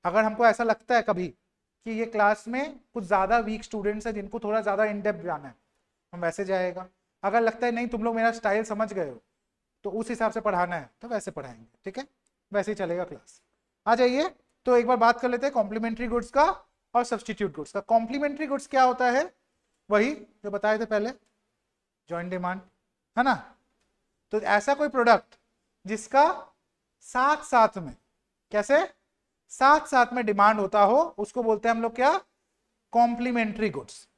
अगर हमको ऐसा लगता है कभी कि ये क्लास में कुछ ज़्यादा वीक स्टूडेंट्स हैं जिनको थोड़ा ज़्यादा इन डेप्थ जाना है, हम वैसे जाएगा। अगर लगता है नहीं तुम लोग मेरा स्टाइल समझ गए हो तो उस हिसाब से पढ़ाना है तो वैसे पढ़ाएंगे। ठीक है, वैसे ही चलेगा क्लास। आ जाइए, तो एक बार बात कर लेते हैं कॉम्प्लीमेंट्री गुड्स का और सब्सटीट्यूट गुड्स का। कॉम्प्लीमेंट्री गुड्स क्या होता है? वही जो बताए थे पहले, जॉइंट डिमांड, है ना। तो ऐसा कोई प्रोडक्ट जिसका साथ साथ में, कैसे साथ साथ में डिमांड होता हो, उसको बोलते हैं हम लोग क्या? Complementary goods.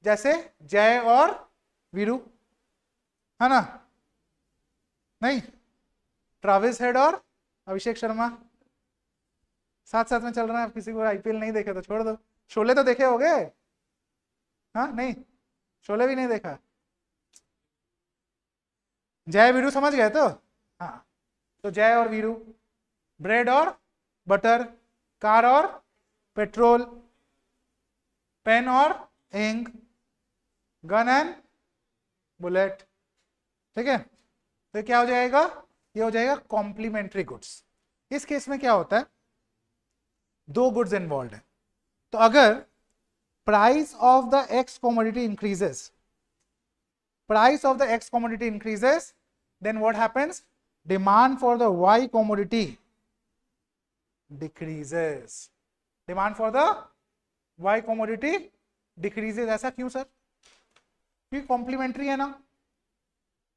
जैसे जय और वीरू, है ना, नहीं, ट्राविस हेड और अभिषेक शर्मा, साथ साथ में चल रहा है। आप किसी को आईपीएल नहीं देखे तो छोड़ दो, शोले तो देखे होगे? हाँ नहीं, शोले भी नहीं देखा? जय वीरू समझ गए तो? हाँ, तो जय और वीरू, ब्रेड और बटर, कार और पेट्रोल, पेन और इंक, गन एंड बुलेट। ठीक है, तो क्या हो जाएगा? ये हो जाएगा कॉम्प्लीमेंट्री गुड्स। इस केस में क्या होता है, दो गुड्स इन्वॉल्व है, तो अगर price of the x commodity increases, price of the x commodity increases, then what happens? Demand for the y commodity decreases. Demand for the y commodity decreases. ऐसा क्यों सर? क्योंकि कॉम्प्लीमेंट्री है ना।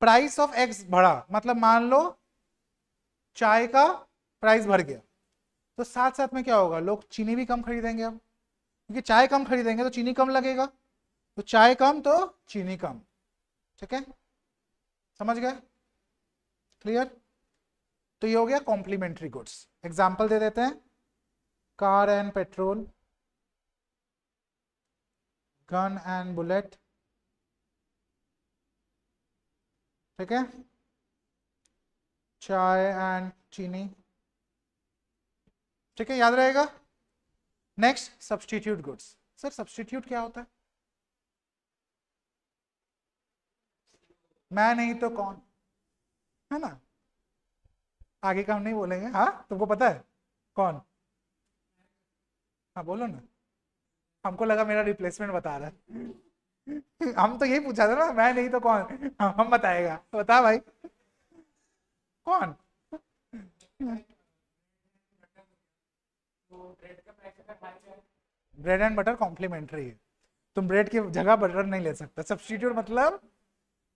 Price of x बढ़ा मतलब मान लो चाय का प्राइस बढ़ गया, तो साथ साथ में क्या होगा, लोग चीनी भी कम खरीदेंगे अब, क्योंकि चाय कम खरीदेंगे तो चीनी कम लगेगा, तो चाय कम तो चीनी कम। ठीक है, समझ गए? क्लियर? तो ये हो गया कॉम्प्लीमेंट्री गुड्स। एग्जांपल दे देते हैं, car and petrol, gun and bullet, ठीक है, चाय एंड चीनी। ठीक है, याद रहेगा। Next substitute goods. Sir substitute क्या होता है? मैं नहीं तो कौन, है ना। आगे का हम नहीं बोलेंगे। हाँ तुमको पता है कौन? हाँ बोलो ना, हमको लगा मेरा रिप्लेसमेंट बता रहा है। हम तो यही पूछा था ना, मैं नहीं तो कौन, हम बताएगा, बता भाई कौन। ब्रेड एंड बटर कॉम्प्लीमेंट्री है, तुम ब्रेड की जगह बटर नहीं ले सकता। सब्स्टिट्यूट मतलब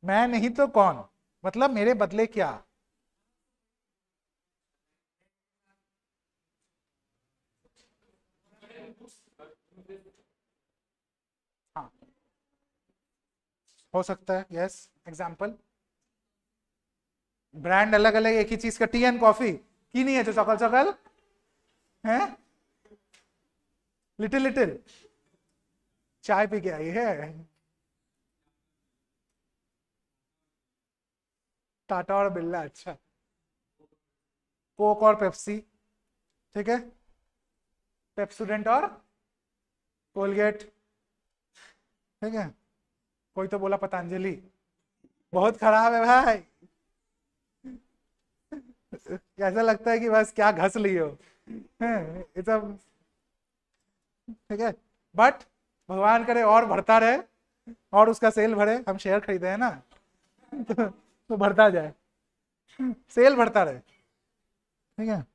मैं नहीं तो कौन, मतलब मेरे बदले क्या। हाँ हो सकता है, यस। एग्जाम्पल, ब्रांड अलग अलग, एक ही चीज का, टी एंड कॉफी की नहीं है जो सकल सकल है, लिटिल लिटिल चाय पी के आई है, टाटा और बिरला। अच्छा, कोक और पेप्सी, ठीक है, पेप्सोडेंट और कोलगेट, ठीक है। कोई तो बोला पतंजलि, बहुत खराब है भाई। ऐसा लगता है कि बस क्या घस ली हो, ये सब, ठीक है। बट भगवान करे और बढ़ता रहे, और उसका सेल भरे, हम शेयर खरीदे हैं ना, तो बढ़ता जाए, सेल बढ़ता रहे, ठीक है।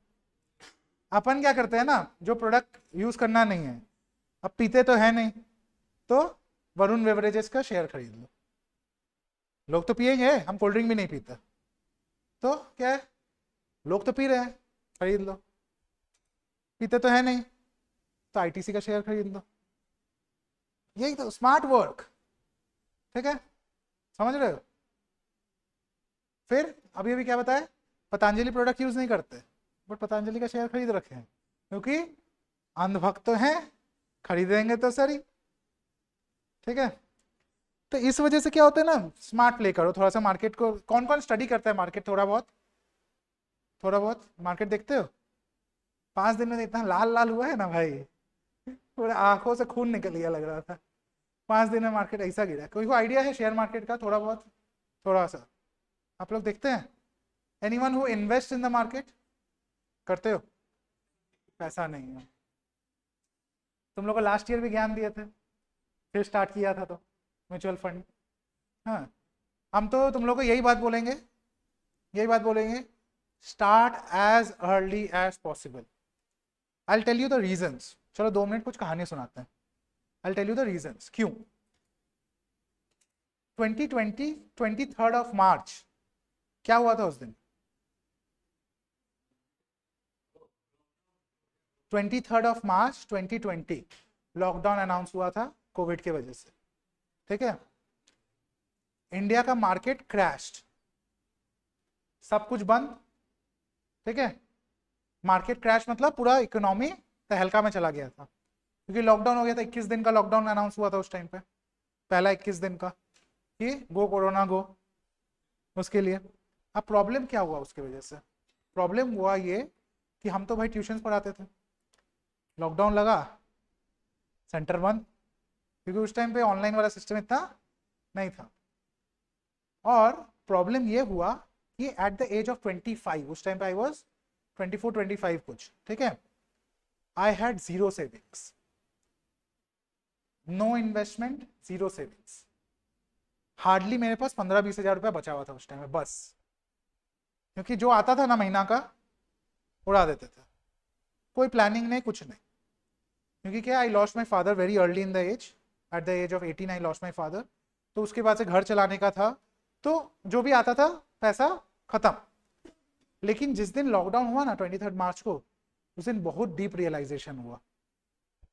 अपन क्या करते हैं ना, जो प्रोडक्ट यूज करना नहीं है, अब पीते तो है नहीं, तो वरुण बेवरेजेस का शेयर खरीद लो। लोग तो पिएंगे, हम कोल्ड ड्रिंक भी नहीं पीते, तो क्या है, लोग तो पी रहे हैं, खरीद लो। पीते तो है नहीं, तो आईटीसी का शेयर खरीद लो। यही तो स्मार्ट वर्क, ठीक है, समझ रहे हो। फिर अभी अभी क्या बताया, पतंजलि प्रोडक्ट यूज नहीं करते, बट पतंजलि का शेयर खरीद रखे हैं, क्योंकि अंधभक्त तो हैं, खरीदेंगे तो सही, ठीक है। तो इस वजह से क्या होता है ना, स्मार्ट प्ले करो थोड़ा सा मार्केट को। कौन कौन स्टडी करता है मार्केट, थोड़ा बहुत, थोड़ा बहुत मार्केट देखते हो। 5 दिन में इतना लाल लाल हुआ है ना भाई, पूरे आंखों से खून निकल गया लग रहा था। 5 दिन में मार्केट ऐसा गिरा। कोई को आइडिया है शेयर मार्केट का, थोड़ा बहुत, थोड़ा सा आप लोग देखते हैं। Anyone who invest in the market, करते हो। पैसा नहीं है, तुम लोग को लास्ट ईयर भी ज्ञान दिए थे, फिर स्टार्ट किया था तो म्यूचुअल फंड। हाँ, हम तो तुम लोग को यही बात बोलेंगे, यही बात बोलेंगे, start as early as possible. I tell you the reasons. चलो 2 मिनट कुछ कहानी सुनाते हैं। I tell you the reasons क्यों। 2020 23 ऑफ मार्च क्या हुआ था उस दिन। 23 ऑफ मार्च 2020 लॉकडाउन अनाउंस हुआ था कोविड की वजह से, ठीक है। इंडिया का मार्केट क्रैश्ड, सब कुछ बंद, ठीक है। मार्केट क्रैश मतलब पूरा इकोनॉमी तहलका में चला गया था, क्योंकि लॉकडाउन हो गया था। 21 दिन का लॉकडाउन अनाउंस हुआ था उस टाइम पे, पहला 21 दिन का, कि गो कोरोना गो, उसके लिए। अब प्रॉब्लम क्या हुआ उसकी वजह से, प्रॉब्लम हुआ ये कि हम तो भाई ट्यूशन पढ़ाते थे, लॉकडाउन लगा, सेंटर बंद, क्योंकि उस टाइम पे ऑनलाइन वाला सिस्टम इतना नहीं था। और प्रॉब्लम ये हुआ कि एट द एज ऑफ 25, उस टाइम पे आई वाज 24-25 कुछ, ठीक है। I had zero savings, no investment, zero savings. Hardly मेरे पास 15-20 हज़ार रुपया बचा हुआ था उस टाइम में बस, क्योंकि जो आता था ना महीना का उड़ा देते थे, कोई प्लानिंग नहीं, कुछ नहीं। क्योंकि क्या, I lost my father very early in the age, at the age of 18 I lost my father. तो उसके बाद से घर चलाने का था, तो जो भी आता था पैसा खत्म। लेकिन जिस दिन लॉकडाउन हुआ ना 23 मार्च को, उस दिन बहुत डीप रियलाइजेशन हुआ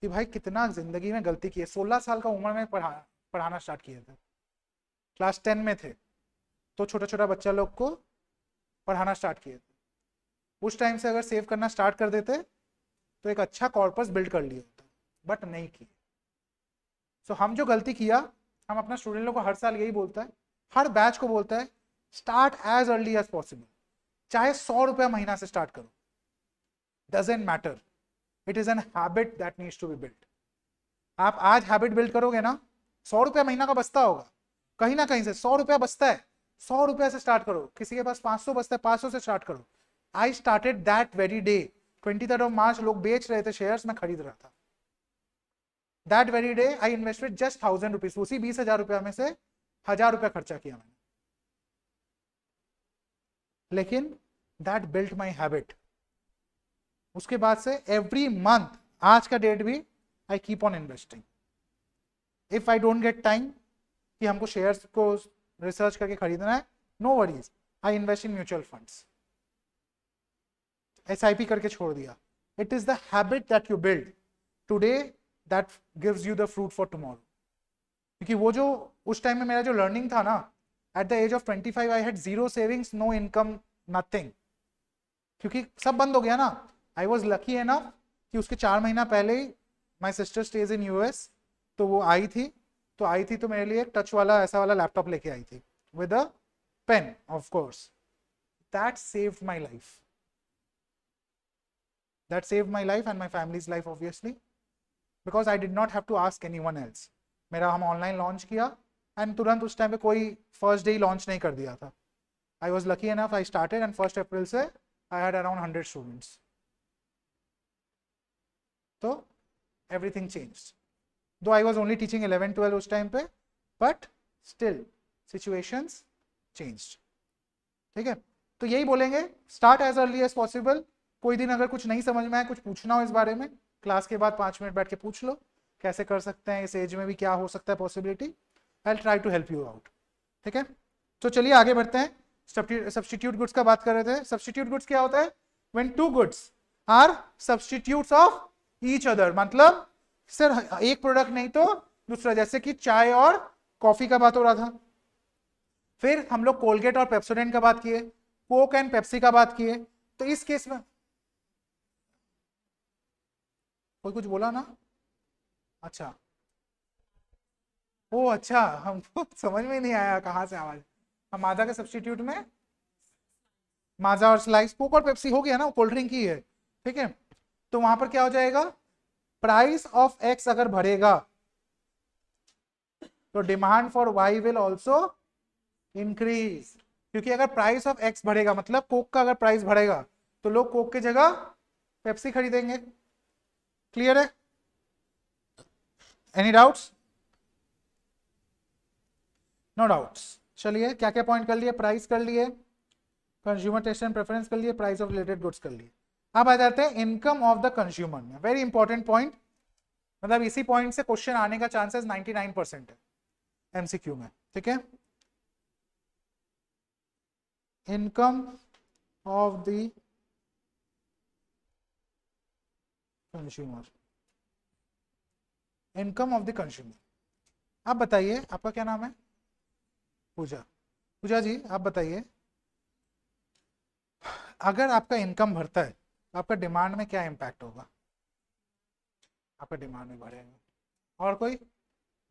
कि भाई कितना जिंदगी में गलती की है। 16 साल का उम्र में पढ़ाना स्टार्ट किए थे, क्लास 10 में थे, तो छोटा छोटा बच्चा लोग को पढ़ाना स्टार्ट किए थे। उस टाइम से अगर सेव करना स्टार्ट कर देते तो एक अच्छा कॉर्पस बिल्ड कर लिया होता, बट नहीं किए। सो हम जो गलती किया, हम अपना स्टूडेंट लोग को हर साल यही बोलता है, हर बैच को बोलता है, start as early as possible. चाहे 100 रुपया महीना से स्टार्ट करो, doesn't matter, it is an habit that needs to be build. आप आज हैबिट बिल्ड करोगे ना, 100 रुपया महीना का बचता होगा, कहीं ना कहीं से 100 रुपया बचता है, 100 रुपया से स्टार्ट करो। किसी के पास 500 बचता है, 500 से स्टार्ट करो। I started that very day, 23 of March लोग बेच रहे थे शेयर्स, मैं खरीद रहा था। That very day I invested just 1000 rupees, उसी 20,000 रुपया में से 1000 रुपया खर्चा किया मैंने, लेकिन दैट बिल्ट माई हैबिट। उसके बाद से एवरी मंथ, आज का डेट भी, I keep on investing. If I don't get time कि हमको शेयर्स को रिसर्च करके खरीदना है, no worries, I invest in mutual funds. SIP करके छोड़ दिया। It is the habit that you build today that gives you the fruit for tomorrow. क्योंकि वो जो उस टाइम में मेरा जो लर्निंग था ना, at the age of 25 I had zero savings, no income, nothing, क्योंकि सब बंद हो गया ना। आई वॉज लकी एनफ कि उसके 4 महीना पहले ही my sister stays in US, तो वो आई थी, तो मेरे लिए टच वाला ऐसा वाला लैपटॉप लेके आई थी with a pen, of course. That saved my life, that saved my life and my family's life obviously, because I did not have to ask anyone else. मेरा हम ऑनलाइन लॉन्च किया and तुरंत उस time पे कोई first day ही launch नहीं कर दिया था। I was lucky enough, I started and 1 अप्रैल से आई हैड अराउंड 100 स्टूडेंट्स। तो एवरीथिंग चेंज्ड, दो आई वॉज ओनली टीचिंग 11-12 उस टाइम पे, बट स्टिल सिचुएशंस चेंज्ड, ठीक है। तो यही बोलेंगे, start as early as possible. कोई दिन अगर कुछ नहीं समझ में आए, कुछ पूछना हो इस बारे में, क्लास के बाद 5 मिनट बैठ के पूछ लो कैसे कर सकते हैं, इस एज में भी क्या हो सकता है possibility. I will try to help you out. ठीक है, तो चलिए आगे बढ़ते हैं। सब्स्टिट्यूट गुड्स का बात कर रहे थे। सब्स्टिट्यूट गुड्स क्या होता है? When two goods are substitutes of each other, मतलब सर एक प्रोडक्ट नहीं तो दूसरा, जैसे कि चाय और कॉफी का बात हो रहा था। फिर हम लोग कोलगेट और पेप्सोडेंट का बात किए, कोक एंड पेप्सी का बात किए। तो इस केस में कोई कुछ बोला ना? अच्छा, ओ अच्छा, हमको समझ में नहीं आया कहाँ से आवाज। हम माजा के सब्स्टिट्यूट में माजा और स्लाइस, कोक और पेप्सी हो गया ना, कोल्ड ड्रिंक ही है। ठीक है, तो वहां पर क्या हो जाएगा? प्राइस ऑफ एक्स अगर बढ़ेगा तो demand for Y will also increase. क्योंकि अगर प्राइस ऑफ एक्स बढ़ेगा मतलब कोक का अगर प्राइस बढ़ेगा तो लोग कोक की जगह पेप्सी खरीदेंगे। क्लियर है? Any doubts? No doubts. चलिए क्या क्या पॉइंट कर लिए? प्राइस कर लिए, कंज्यूमर टेस्ट एंड प्रेफरेंस कर लिए, प्राइस ऑफ रिलेटेड गुड्स कर लिए। अब आ जाते हैं इनकम ऑफ द कंज्यूमर में। वेरी इंपॉर्टेंट पॉइंट, मतलब इसी पॉइंट से क्वेश्चन आने का चांसेस 99% है एमसीक्यू में। ठीक है, income of the consumer, income of the consumer. आप बताइए, आपका क्या नाम है? पूजा। पूजा जी आप बताइए, अगर आपका इनकम बढ़ता है तो आपका डिमांड में क्या इम्पैक्ट होगा? आपका डिमांड में बढ़ेगा। और कोई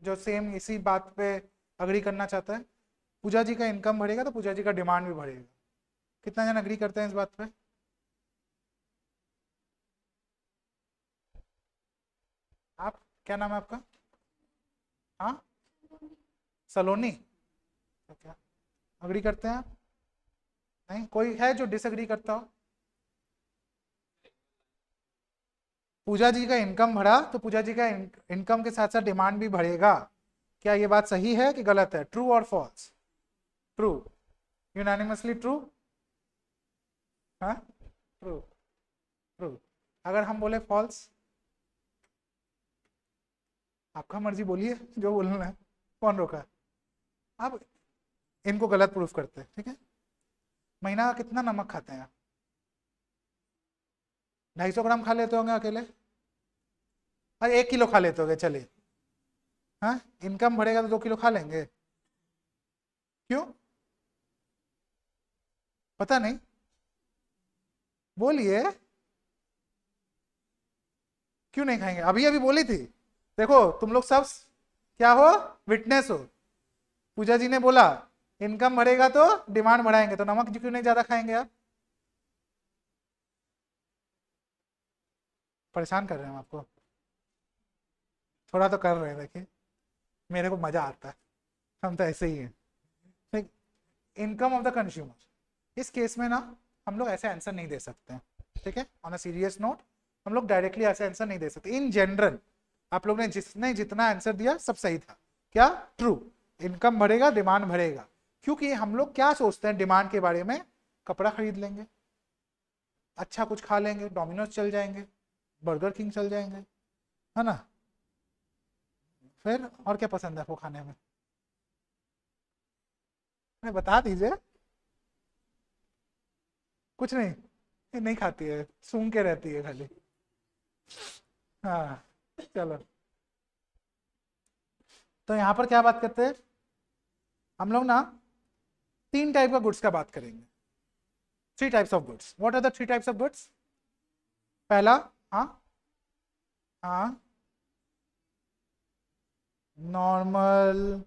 जो सेम इसी बात पे अग्री करना चाहता है? पूजा जी का इनकम बढ़ेगा तो पूजा जी का डिमांड भी बढ़ेगा। कितना जन अग्री करते हैं इस बात पे? आप, क्या नाम है आपका? हाँ, सलोनी। तो क्या अग्री करते हैं आप? नहीं, कोई है जो डिसएग्री करता हो? पूजा जी का इनकम बढ़ा तो पूजा जी का इनकम के साथ साथ डिमांड भी बढ़ेगा। क्या ये बात सही है कि गलत है? ट्रू और फॉल्स? True, unanimously true. हाँ, ट्रू, ट्रू। अगर हम बोले फॉल्स? आपका मर्जी, बोलिए जो बोलना है। कौन रोका? अब इनको गलत प्रूफ करते हैं। ठीक है, महीना का कितना नमक खाते हैं? 250 ग्राम खा लेते होंगे अकेले, और 1 किलो खा लेते होंगे, चलिए। हाँ, इनकम बढ़ेगा तो 2 किलो खा लेंगे? क्यों? पता नहीं, बोलिए। क्यों नहीं खाएंगे? अभी अभी बोली थी। देखो तुम लोग सब क्या हो, विटनेस हो। पूजा जी ने बोला इनकम बढ़ेगा तो डिमांड बढ़ाएंगे, तो नमक जी क्यों नहीं ज्यादा खाएंगे आप? परेशान कर रहे हैं हम आपको? थोड़ा तो कर रहे हैं, देखिए मेरे को मजा आता है, हम तो ऐसे ही हैं। ठीक, इनकम ऑफ द कंज्यूमर, इस केस में ना हम लोग ऐसे आंसर नहीं दे सकते हैं। ठीक है, ऑन अ सीरियस नोट हम लोग डायरेक्टली ऐसे आंसर नहीं दे सकते। इन जनरल आप लोग ने जिसने जितना आंसर दिया सब सही था। क्या? ट्रू, इनकम बढ़ेगा डिमांड बढ़ेगा। क्योंकि हम लोग क्या सोचते हैं डिमांड के बारे में? कपड़ा खरीद लेंगे, अच्छा कुछ खा लेंगे, डोमिनोज चल जाएंगे, बर्गर किंग चल जाएंगे, है ना? फिर और क्या पसंद है आपको खाने में? अरे बता दीजिए। कुछ नहीं? ये नहीं खाती है, सूंघ के रहती है खाली। हाँ, चलो। तो यहाँ पर क्या बात करते हैं हम लोग ना? 3 टाइप का गुड्स का बात करेंगे। 3 types of goods. What are the 3 types of goods? पहला, हाँ हाँ, नॉर्मल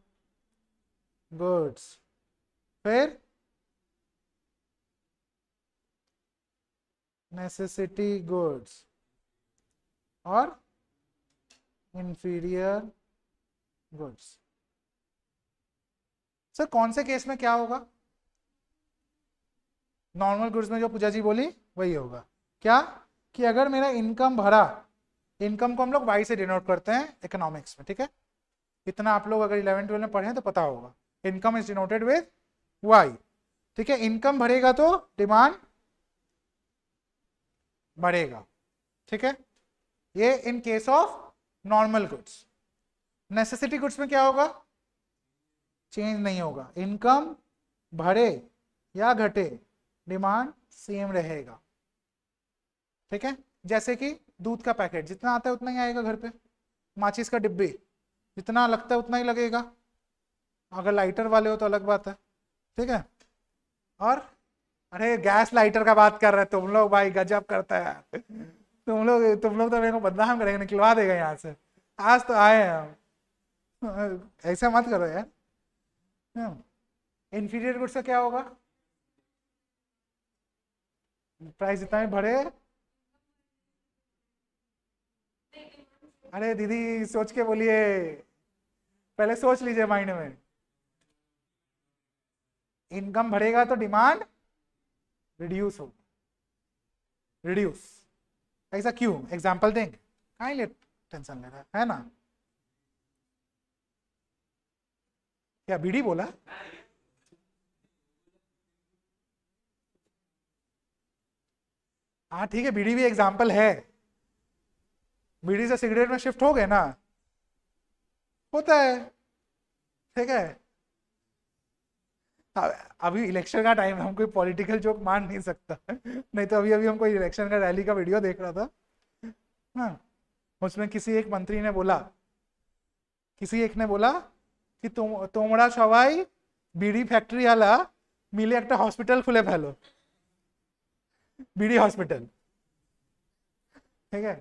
गुड्स। फिर नेसेसिटी गुड्स और इंफीरियर गुड्स। सर कौन से केस में क्या होगा? नॉर्मल गुड्स में जो पूजा जी बोली वही होगा। क्या? कि अगर मेरा इनकम बढ़ा, इनकम को हम लोग वाई से डिनोट करते हैं इकोनॉमिक्स में। ठीक है, इतना आप लोग अगर 11th-12 में पढ़े हैं तो पता होगा, income is denoted with Y. ठीक है, इनकम बढ़ेगा तो डिमांड बढ़ेगा, ठीक है। ये in case of normal goods. Necessity goods में क्या होगा, चेंज नहीं होगा, इनकम बढ़े या घटे डिमांड सेम रहेगा, ठीक है। जैसे कि दूध का पैकेट जितना आता है उतना ही आएगा घर पे, माचिस का डिब्बी जितना लगता है उतना ही लगेगा, अगर लाइटर वाले हो तो अलग बात है, ठीक है। और अरे गैस लाइटर का बात कर रहे हैं तुम लोग, भाई गजब करता है यार तुम लोग तो मेरे को बदनाम करेंगे, निकलवा देगा यहाँ से, आज तो आए हैं हम ऐसा मत करो यार। इंफीरियर गुड्स का क्या होगा, प्राइस जितना ही बढ़े, अरे दीदी सोच के बोलिए, पहले सोच लीजिए माइंड में। इनकम बढ़ेगा तो डिमांड रिड्यूस होगी, रिड्यूस, ऐसा क्यों, एग्जांपल देंगे, काहे लिए टेंशन ले रहा है ना। क्या बीड़ी बोला, हाँ ठीक है, बीड़ी भी एग्जांपल है, बीड़ी से सिगरेट में शिफ्ट हो गए ना, होता है, ठीक है। अभी इलेक्शन का टाइम है, हम कोई पॉलिटिकल जोक मान नहीं सकता नहीं तो अभी अभी हम कोई इलेक्शन का रैली का वीडियो देख रहा था, हाँ, उसमें किसी एक मंत्री ने बोला, किसी एक ने बोला कि তোমরা সবাই বিড়ি ফ্যাক্টরি वाला মিলে একটা हॉस्पिटल खुले ফেলো, बीड़ी हॉस्पिटल, ठीक है।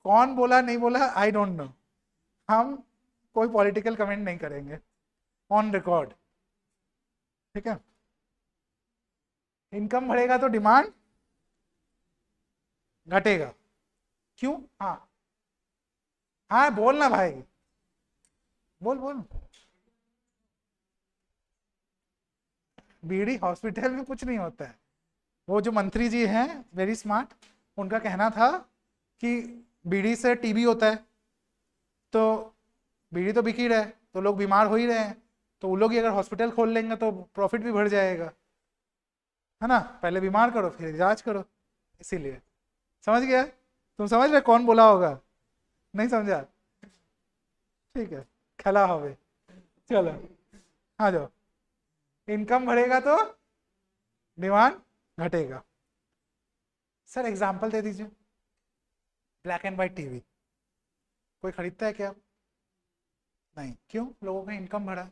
कौन बोला नहीं बोला आई डोंट नो, हम कोई पॉलिटिकल कमेंट नहीं करेंगे ऑन रिकॉर्ड, ठीक है। इनकम बढ़ेगा तो डिमांड घटेगा, क्यों, हाँ हाँ बोल ना भाई, बोल बोल। बीड़ी हॉस्पिटल में कुछ नहीं होता है, वो जो मंत्री जी हैं वेरी स्मार्ट, उनका कहना था कि बीड़ी से टीबी होता है, तो बीड़ी तो बिक ही रहा है तो लोग बीमार हो ही रहे हैं, तो वो लोग ही अगर हॉस्पिटल खोल लेंगे तो प्रॉफिट भी बढ़ जाएगा, है ना, पहले बीमार करो फिर इलाज करो, इसीलिए। समझ गया, तुम समझ रहे कौन बोला होगा, नहीं समझा, ठीक है, खला होवे, चलो आ जाओ। इनकम बढ़ेगा तो डिमांड घटेगा। सर एग्जांपल दे दीजिए, ब्लैक एंड वाइट टीवी कोई खरीदता है क्या, नहीं, क्यों, लोगों का इनकम बढ़ा,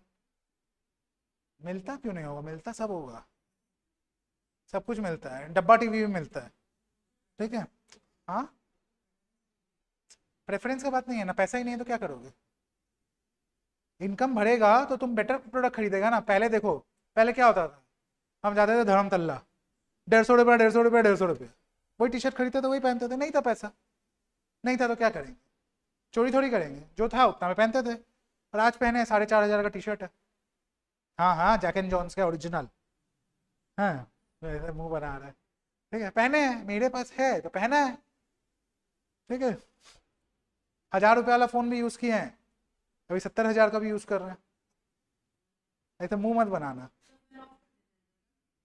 मिलता क्यों नहीं होगा, मिलता सब होगा, सब कुछ मिलता है, डब्बा टीवी भी मिलता है, ठीक है, हाँ, प्रेफरेंस का बात नहीं है ना, पैसा ही नहीं है तो क्या करोगे। इनकम बढ़ेगा तो तुम बेटर प्रोडक्ट खरीदेगा ना, पहले देखो, पहले क्या होता था, हम जाते थे धर्मतल्ला, 150 रुपया 150 रुपया 150 रुपया, वही टी शर्ट खरीदते थे वही पहनते थे, नहीं था पैसा, नहीं था तो क्या करेंगे, चोरी थोड़ी करेंगे, जो था उतना में पहनते थे, और आज पहने 4,500 का टी शर्ट है, हाँ हाँ जैक एंड जॉन्स का ओरिजिनल, हाँ वैसे मुंह बना रहा है, ठीक है, पहने हैं, मेरे पास है तो पहना है, ठीक है। 1,000 रुपये वाला फ़ोन भी यूज़ किए हैं, अभी 70,000 का भी यूज़ कर रहे हैं, ऐसे मुंह मत बनाना,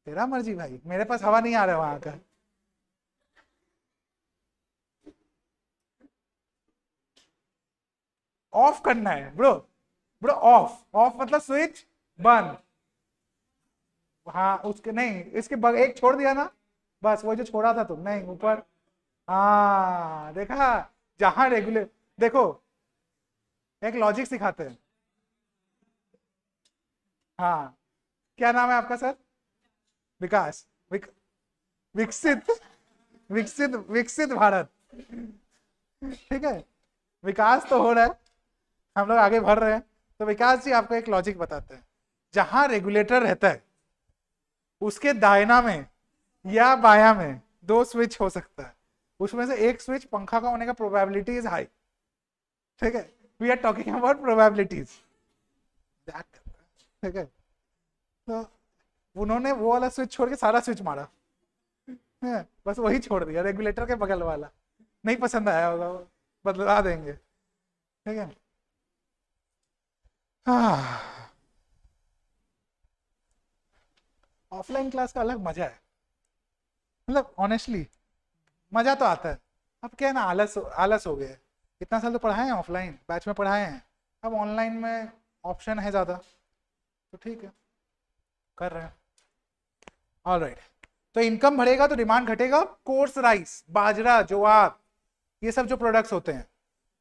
तेरा मर्जी भाई, मेरे पास हवा नहीं आ रहा है वहां का। ऑफ करना है ब्रो, ब्रो ऑफ, ऑफ मतलब स्विच बंद, हाँ उसके नहीं, इसके एक छोड़ दिया ना, बस वो जो छोड़ा था तुम, नहीं ऊपर, हाँ देखा, जहां रेगुलेट, देखो एक लॉजिक सिखाते हैं, हाँ क्या नाम है आपका सर, विकास, विकसित, विकसित विकसित भारत, ठीक है, विकास तो हो रहा है, हम लोग आगे बढ़ रहे हैं, तो विकास जी आपको एक लॉजिक बताते हैं, जहां रेगुलेटर रहता है उसके दायना में या बाया में 2 स्विच हो सकता है, उसमें से एक स्विच पंखा का होने का प्रोबेबिलिटी इज हाई, ठीक है, we are talking about probabilities, ठीक है, तो उन्होंने वो वाला स्विच छोड़ के सारा स्विच मारा है, बस वही छोड़ दिया रेगुलेटर के बगल वाला, नहीं पसंद आया होगा वो, बदला देंगे, ठीक है। ऑफलाइन क्लास का अलग मजा है, मतलब ऑनेस्टली मजा तो आता है। अब क्या है ना, आलस आलस हो गया है। इतना साल तो पढ़ाए हैं ऑफलाइन बैच में पढ़ाए हैं, अब ऑनलाइन में ऑप्शन है ज़्यादा, तो ठीक है कर रहे हैं। ऑल राइट, तो इनकम बढ़ेगा तो डिमांड घटेगा। कोर्स राइस, बाजरा, ज्वार, ये सब जो प्रोडक्ट्स होते हैं,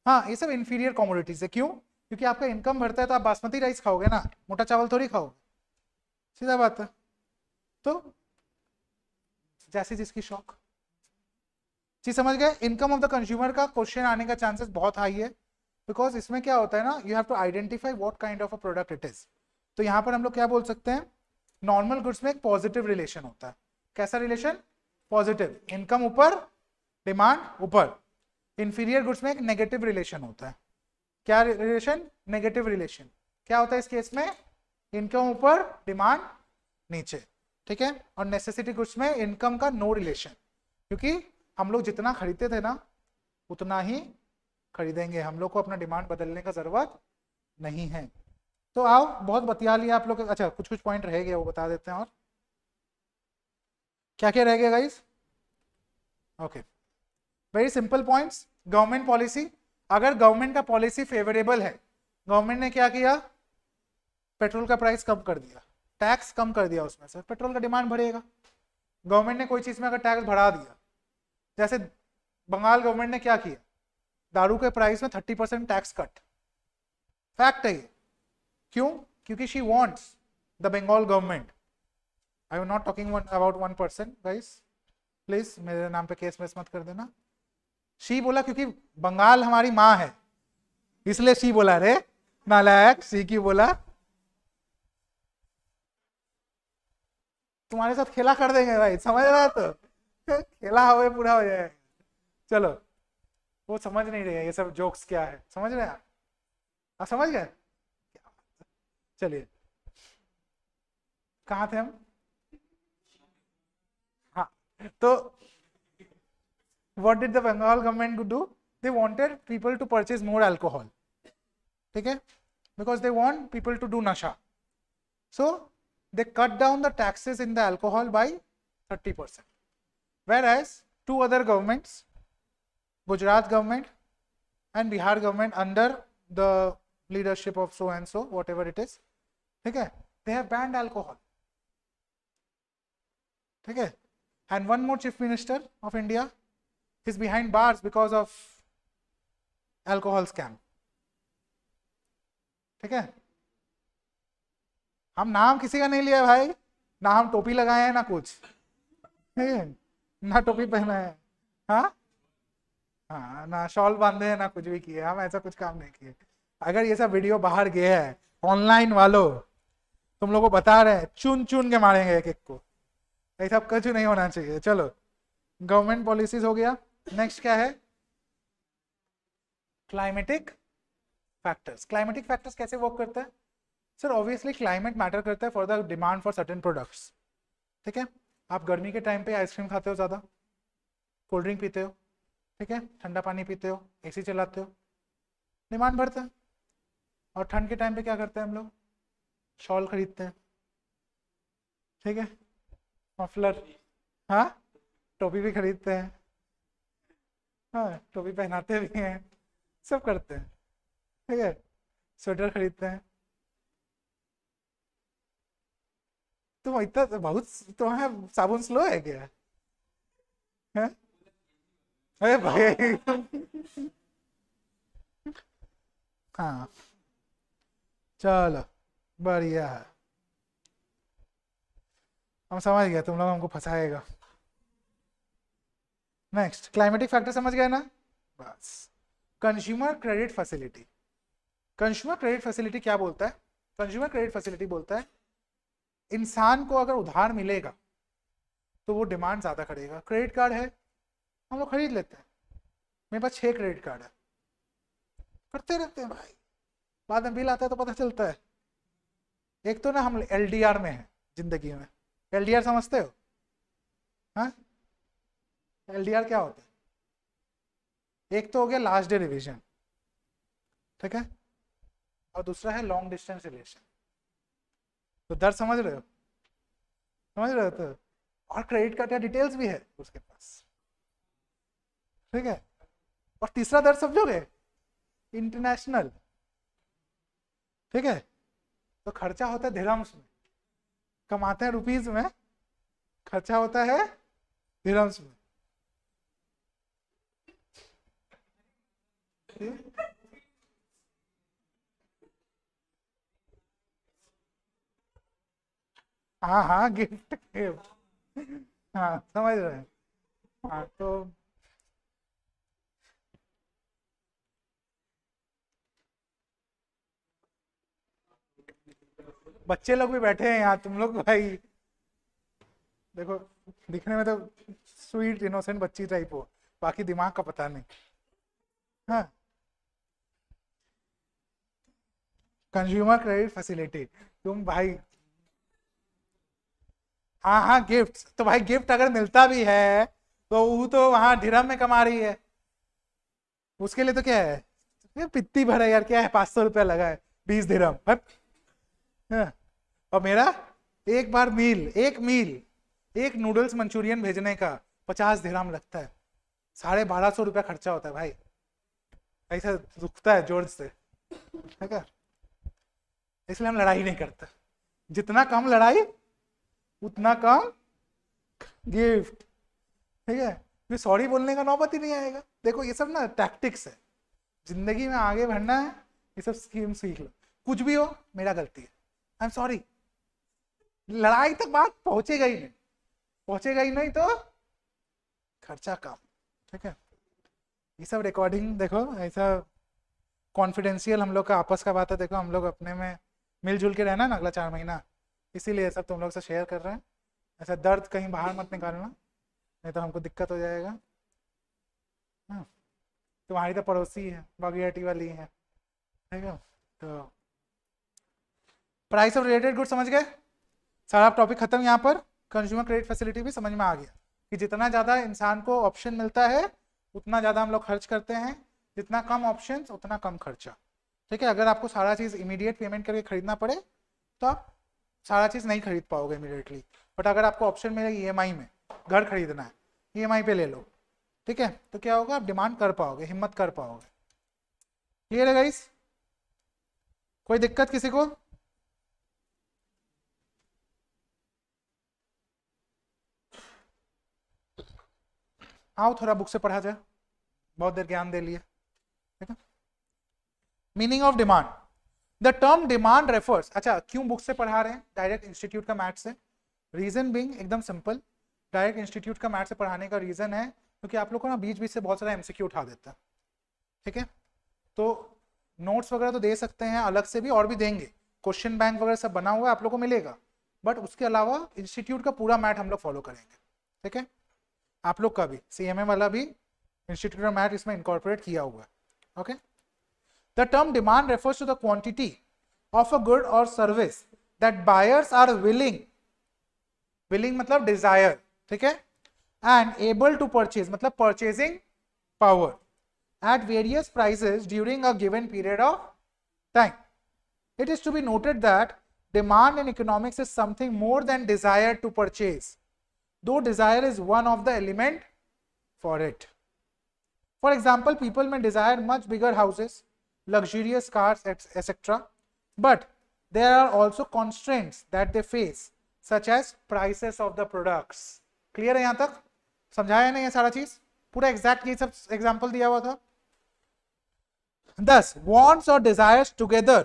हाँ ये सब इंफीरियर कमोडिटीज है। क्यों? क्योंकि आपका इनकम बढ़ता है तो आप बासमती राइस खाओगे ना, मोटा चावल थोड़ी खाओगे, सीधा बात है। तो जैसी जिसकी शौक, चीज समझ गए। इनकम ऑफ द कंज्यूमर का क्वेश्चन आने का चांसेस बहुत हाई है, बिकॉज इसमें क्या होता है ना, you have to identify what kind of a product it is. तो यहाँ पर हम लोग क्या बोल सकते हैं, नॉर्मल गुड्स में एक पॉजिटिव रिलेशन होता है। कैसा रिलेशन? पॉजिटिव, इनकम ऊपर डिमांड ऊपर। इंफीरियर गुड्स में एक नेगेटिव रिलेशन होता है। क्या रिलेशन? Negative relation. क्या होता है इस केस में? इनकम ऊपर डिमांड नीचे, ठीक है। और नेसेसिटी गुड्स में इनकम का नो रिलेशन, क्योंकि हम लोग जितना खरीदते थे ना उतना ही खरीदेंगे, हम लोग को अपना डिमांड बदलने का जरूरत नहीं है। तो आओ, बहुत बतिया लिया आप लोग। अच्छा कुछ कुछ पॉइंट रह गया वो बता देते हैं। और क्या क्या रह गया guys? Okay, very simple points. Government policy, अगर गवर्नमेंट का पॉलिसी फेवरेबल है, गवर्नमेंट ने क्या किया, पेट्रोल का प्राइस कम कर दिया, टैक्स कम कर दिया, उसमें से पेट्रोल का डिमांड बढ़ेगा। गवर्नमेंट ने कोई चीज में अगर टैक्स बढ़ा दिया, जैसे बंगाल गवर्नमेंट ने क्या किया, दारू के प्राइस में 30% टैक्स कट। फैक्ट है ये। क्यों? क्योंकि she wants, the Bengal government, I am not talking about 1% guys, please मेरे नाम पे केस मिस मत कर देना। शी बोला क्योंकि बंगाल हमारी माँ है, इसलिए शी बोला। रे नालायक, शी की बोला। तुम्हारे साथ खेला कर देंगे भाई, समझ रहा है? तो खेला हुए पूरा हो जाएगा। चलो, वो समझ नहीं रहे ये सब जोक्स क्या है, समझ रहे हैं आप? समझ गए? चलिए, कहाँ थे हम? हाँ, तो what did the Bengal government do? They wanted people to purchase more alcohol, ठीक है, because they want people to do nasha. So they cut down the taxes in the alcohol by 30%. Whereas two other governments, Gujarat government and Bihar government, under the leadership of so and so, whatever it is, ठीक है, they have banned alcohol, ठीक है. And one more chief minister of India is behind bars because of alcohol scam, ठीक है. हम नाम किसी का नहीं लिया भाई, ना हम टोपी लगाए हैं ना कुछ, ठीक है, ना टोपी पहना है, हाँ हाँ, ना शॉल बांधे हैं, ना कुछ भी किए, हम ऐसा कुछ काम नहीं किए. अगर ये सब वीडियो बाहर गया है, ऑनलाइन वालों तुम लोगों को बता रहे हैं, चुन चुन के मारेंगे एक एक को, ऐसा कुछ नहीं होना चाहिए. चलो, गवर्नमेंट पॉलिसीज हो गया. नेक्स्ट क्या है? Climatic factors. क्लाइमेटिक फैक्टर्स कैसे वर्क करता है? सर ऑब्वियसली क्लाइमेट मैटर करता है for the demand for certain products, ठीक है. आप गर्मी के टाइम पे आइसक्रीम खाते हो ज़्यादा, कोल्ड ड्रिंक पीते हो, ठीक है, ठंडा पानी पीते हो, एसी चलाते हो, डिमांड बढ़ता है. और ठंड के टाइम पे क्या करते हैं हम लोग? शॉल खरीदते हैं, ठीक है, मफलर, हाँ, टोपी भी खरीदते हैं, हाँ टोपी पहनाते भी हैं, सब करते हैं, ठीक है, स्वेटर खरीदते हैं. तुम इतना बहुत, तुम्हारा साबुन स्लो है क्या? है? अरे भाई हाँ, चलो बढ़िया है, हम समझ गए, तुम लोग हमको फंसाएगा. नेक्स्ट, क्लाइमेटिक फैक्टर समझ गए ना? बस. Consumer credit facility. Consumer credit facility क्या बोलता है? कंज्यूमर क्रेडिट फैसिलिटी बोलता है इंसान को अगर उधार मिलेगा तो वो डिमांड ज़्यादा करेगा. क्रेडिट कार्ड है, हम लोग खरीद लेते हैं, मेरे पास 6 क्रेडिट कार्ड है, करते रहते हैं भाई, बाद में बिल आता है तो पता चलता है. एक तो ना हम एलडीआर में है जिंदगी में. एलडीआर समझते हो? हाँ, एलडीआर क्या होता है? एक तो हो गया लास्ट डे रिवीजन, ठीक है, और दूसरा है लॉन्ग डिस्टेंस रिलेशन. तो दर्द समझ रहे हो? समझ रहे हो? तो और क्रेडिट कार्ड का डिटेल्स भी है उसके पास, ठीक है। और तीसरा दर समझोगे, इंटरनेशनल, ठीक है। तो खर्चा होता है दिरहम्स में, कमाते हैं रुपीज में, खर्चा होता है दिरहम्स में। हाँ हाँ, गिफ्ट, हाँ समझ रहे हैं। हाँ तो बच्चे लोग भी बैठे हैं यहाँ, तुम लोग भाई देखो, दिखने में तो स्वीट इनोसेंट बच्ची टाइप हो, बाकी दिमाग का पता नहीं। हाँ, कंज्यूमर क्रेडिट फैसिलिटी, तुम भाई, हाँ हाँ गिफ्ट, तो भाई गिफ्ट अगर मिलता भी है तो वो तो वहां ढिरम में कमा रही है, उसके लिए तो क्या है, ये पित्ती भर है यार, क्या है, 500 रुपया लगा है, 20 दिरहम, हाँ। और मेरा एक बार मील, एक नूडल्स मंचूरियन भेजने का 50 दिरहम लगता है, 1250 रुपया खर्चा होता है भाई, ऐसा दुखता है जोर से, ठीक है। इसलिए हम लड़ाई नहीं करते, जितना कम लड़ाई उतना कम गिफ्ट, ठीक है। फिर सॉरी बोलने का नौबत ही नहीं आएगा। देखो ये सब ना टैक्टिक्स है, जिंदगी में आगे बढ़ना है, ये सब स्कीम सीख लो, कुछ भी हो मेरा गलती है, आई एम सॉरी, लड़ाई तक बात पहुंचेगा ही नहीं, तो खर्चा कम, ठीक है। ये सब रिकॉर्डिंग देखो, ऐसा कॉन्फिडेंशियल हम लोग का आपस का बात है, देखो हम लोग अपने में मिलजुल के रहना ना अगला 4 महीना, इसीलिए सब तुम लोग से शेयर कर रहे हैं। ऐसा दर्द कहीं बाहर मत निकालना, नहीं तो हमको दिक्कत हो जाएगा। हाँ, तुम्हारी तो पड़ोसी है, बागेटी वाली है, ठीक है। तो प्राइस ऑफ रिलेटेड गुड समझ गए, सारा टॉपिक खत्म। यहाँ पर कंज्यूमर क्रेडिट फैसिलिटी भी समझ में आ गया कि जितना ज़्यादा इंसान को ऑप्शन मिलता है उतना ज़्यादा हम लोग खर्च करते हैं, जितना कम ऑप्शन उतना कम खर्चा, ठीक है। अगर आपको सारा चीज़ इमीडिएट पेमेंट करके खरीदना पड़े तो आप सारा चीज़ नहीं खरीद पाओगे इमीडिएटली, बट अगर आपको ऑप्शन मिले ईएमआई में घर खरीदना है, ईएमआई पे ले लो, ठीक है, तो क्या होगा, आप डिमांड कर पाओगे, हिम्मत कर पाओगे। क्लियर है गाइस, कोई दिक्कत किसी को? आओ थोड़ा बुक से पढ़ा जाए, बहुत देर ज्ञान दे लिए, ठीक है। Meaning of demand, the term demand refers, अच्छा क्यों बुक से पढ़ा रहे हैं डायरेक्ट इंस्टीट्यूट का मैथ से, रीजन बिंग एकदम सिंपल, डायरेक्ट इंस्टीट्यूट का मैथ से पढ़ाने का रीजन है क्योंकि आप लोग को ना बीच बीच से बहुत सारा एमसीक्यू उठा देता है, ठीक है। तो नोट्स वगैरह तो दे सकते हैं अलग से भी, और भी देंगे, क्वेश्चन बैंक वगैरह सब बना हुआ है आप लोग को मिलेगा, बट उसके अलावा इंस्टीट्यूट का पूरा मैथ हम लोग फॉलो करेंगे, ठीक है। आप लोग का भी सीएमए वाला भी इंस्टीट्यूट का मैथ इसमें इनकॉर्पोरेट किया हुआ है, okay. The term demand refers to the quantity of a good और service that buyers are willing, willing मतलब डिजायर, ठीक है, एंड एबल टू परचेज मतलब purchasing power at various prices during a given period of time. It is to be noted that demand in economics is something more than desire to purchase, though desire is one of the element for it. For example, people may desire much bigger houses, luxurious cars, etc. But there are also constraints that they face, such as prices of the products. Clear है यहाँ तक? समझाया नहीं ये सारा चीज? पूरा exact ये सब एग्जाम्पल दिया हुआ था। Thus, wants or desires together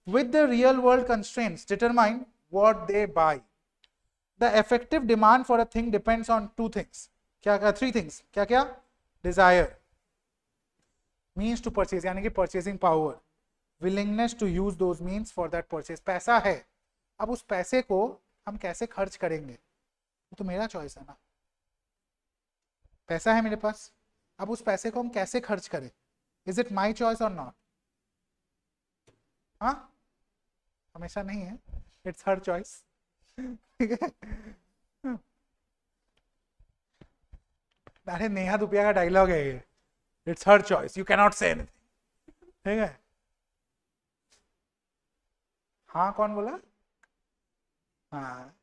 with the real world constraints determine what they buy. The effective demand for a thing depends on two things. क्या three things? क्या desire, means to purchase यानी कि purchasing power, willingness to use those means for that purchase. पैसा है, अब उस पैसे को हम कैसे खर्च करेंगे वो तो मेरा चॉइस है ना, पैसा है मेरे पास, अब उस पैसे को हम कैसे खर्च करें, इज इट माई चॉइस और नॉट? हाँ, हमेशा नहीं है, इट्स हर चॉइस, ठीक है। अरे नेहा दुपिया का डायलॉग है ये, it's her choice, you cannot say anything, ठीक है। हाँ कौन बोला? हाँ,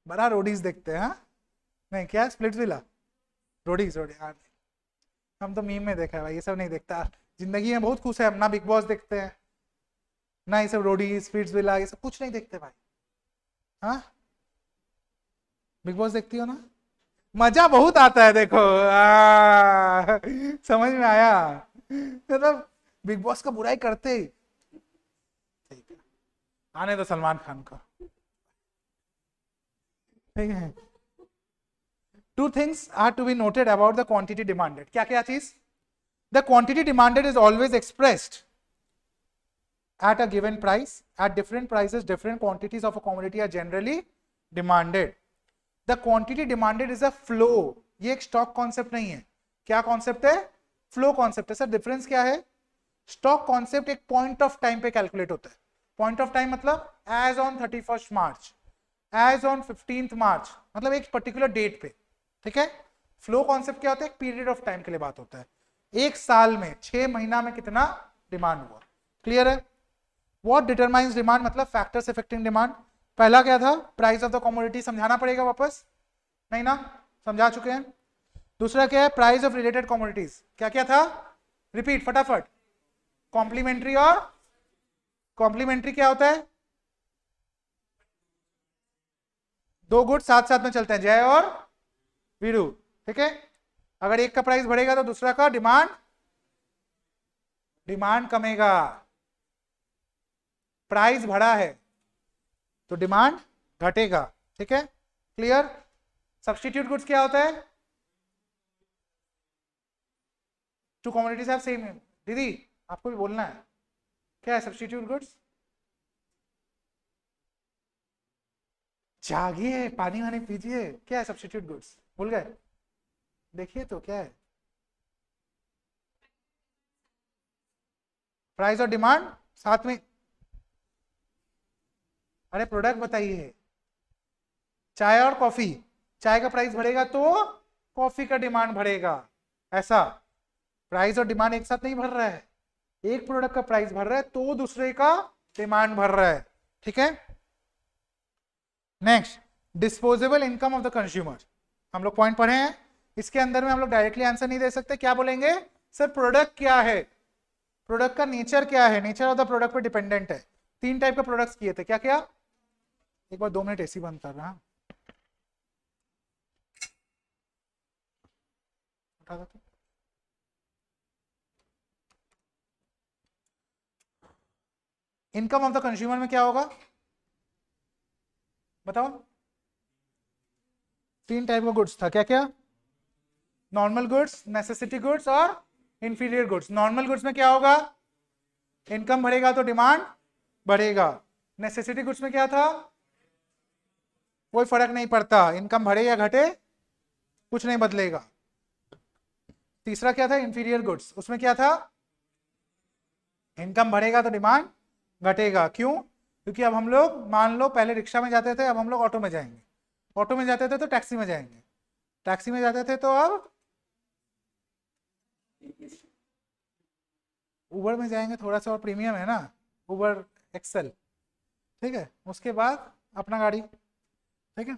बड़ा रोडीज देखते हैं, हाँ नहीं क्या स्प्लिट्सविला, रोडीज हाँ, हम तो मीम में देखा है भाई, ये सब नहीं देखता। जिंदगी में बहुत खुश है हम, ना बिग बॉस देखते हैं, ना ये सब रोडी स्पीड्स विला, ये सब कुछ नहीं देखते भाई। हाँ, बिग बॉस देखती हो ना, मजा बहुत आता है देखो। समझ में आया, मतलब बिग बॉस का बुराई करते ही, ठीक है, आने दो सलमान खान को, ठीक है। Two things are to be noted about the quantity demanded. क्या क्या चीज? The quantity demanded is always expressed at a given price. At different prices, different quantities of a commodity are generally demanded. The quantity demanded is a flow. ये एक stock concept नहीं है। क्या concept है? Flow concept है। Sir difference क्या है? Stock concept एक पॉइंट ऑफ टाइम पे कैलकुलेट होता है। पॉइंट ऑफ टाइम मतलब as on 31 March, as on 15 March, मतलब एक पर्टिकुलर डेट पे, ठीक है। फ्लो कॉन्सेप्ट क्या होता है? एक पीरियड ऑफ टाइम के लिए बात होता है, एक साल में 6 महीना में कितना डिमांड हुआ। क्लियर है? What determines demand मतलब फैक्टर्स अफेक्टिंग डिमांड। पहला क्या था? Price of the commodity. समझाना पड़ेगा वापस? नहीं ना, समझा चुके हैं। दूसरा क्या है? Price of related commodities. क्या क्या था? रिपीट फटाफट। कॉम्प्लीमेंट्री और कॉम्प्लीमेंट्री क्या होता है? दो गुड्स साथ साथ में चलते हैं, जय और वीरू, ठीक है। अगर एक का प्राइस बढ़ेगा तो दूसरा का डिमांड कमेगा। प्राइस बढ़ा है तो डिमांड घटेगा, ठीक है। क्लियर? सब्स्टिट्यूट गुड्स क्या होता है? To commodities have same. दीदी आपको भी बोलना है, क्या है सब्स्टिट्यूट गुड्स? जागिए, पानी वानी पीजिए। क्या है सब्स्टिट्यूट गुड्स? भूल गए? देखिए तो क्या है? प्राइस और डिमांड साथ में। अरे प्रोडक्ट बताइए। चाय और कॉफी, चाय का प्राइस बढ़ेगा तो कॉफी का डिमांड बढ़ेगा, ऐसा। प्राइस और डिमांड एक साथ नहीं बढ़ रहा है, एक प्रोडक्ट का प्राइस बढ़ रहा है तो दूसरे का डिमांड बढ़ रहा है, ठीक है। Next, disposable income of the consumer. हम लोग पॉइंट पढ़े हैं, इसके अंदर में हम लोग डायरेक्टली आंसर नहीं दे सकते। क्या बोलेंगे? सर प्रोडक्ट क्या है, प्रोडक्ट का नेचर क्या है, नेचर ऑफ द प्रोडक्ट पे डिपेंडेंट है। 3 टाइप के प्रोडक्ट्स किए थे, क्या क्या? एक बार 2 मिनट एसी बंद कर रहा। उठा दो। इनकम ऑफ द कंज्यूमर में क्या होगा बताओ? 3 टाइप का गुड्स था, क्या क्या? नॉर्मल गुड्स, नेसेसिटी गुड्स और इंफीरियर गुड्स। नॉर्मल गुड्स में क्या होगा? इनकम बढ़ेगा तो डिमांड बढ़ेगा। नेसेसिटी गुड्स में क्या था? कोई फर्क नहीं पड़ता, इनकम बढ़े या घटे कुछ नहीं बदलेगा। तीसरा क्या था? Inferior goods. उसमें क्या था? इनकम बढ़ेगा तो डिमांड घटेगा। क्यों? क्योंकि अब हम लोग मान लो पहले रिक्शा में जाते थे, अब हम लोग ऑटो में जाएंगे, ऑटो में जाते थे तो टैक्सी में जाएंगे, टैक्सी में जाते थे तो अब उबर में जाएंगे, थोड़ा सा और प्रीमियम है ना, उबर एक्सेल, ठीक है। उसके बाद अपना गाड़ी, ठीक है।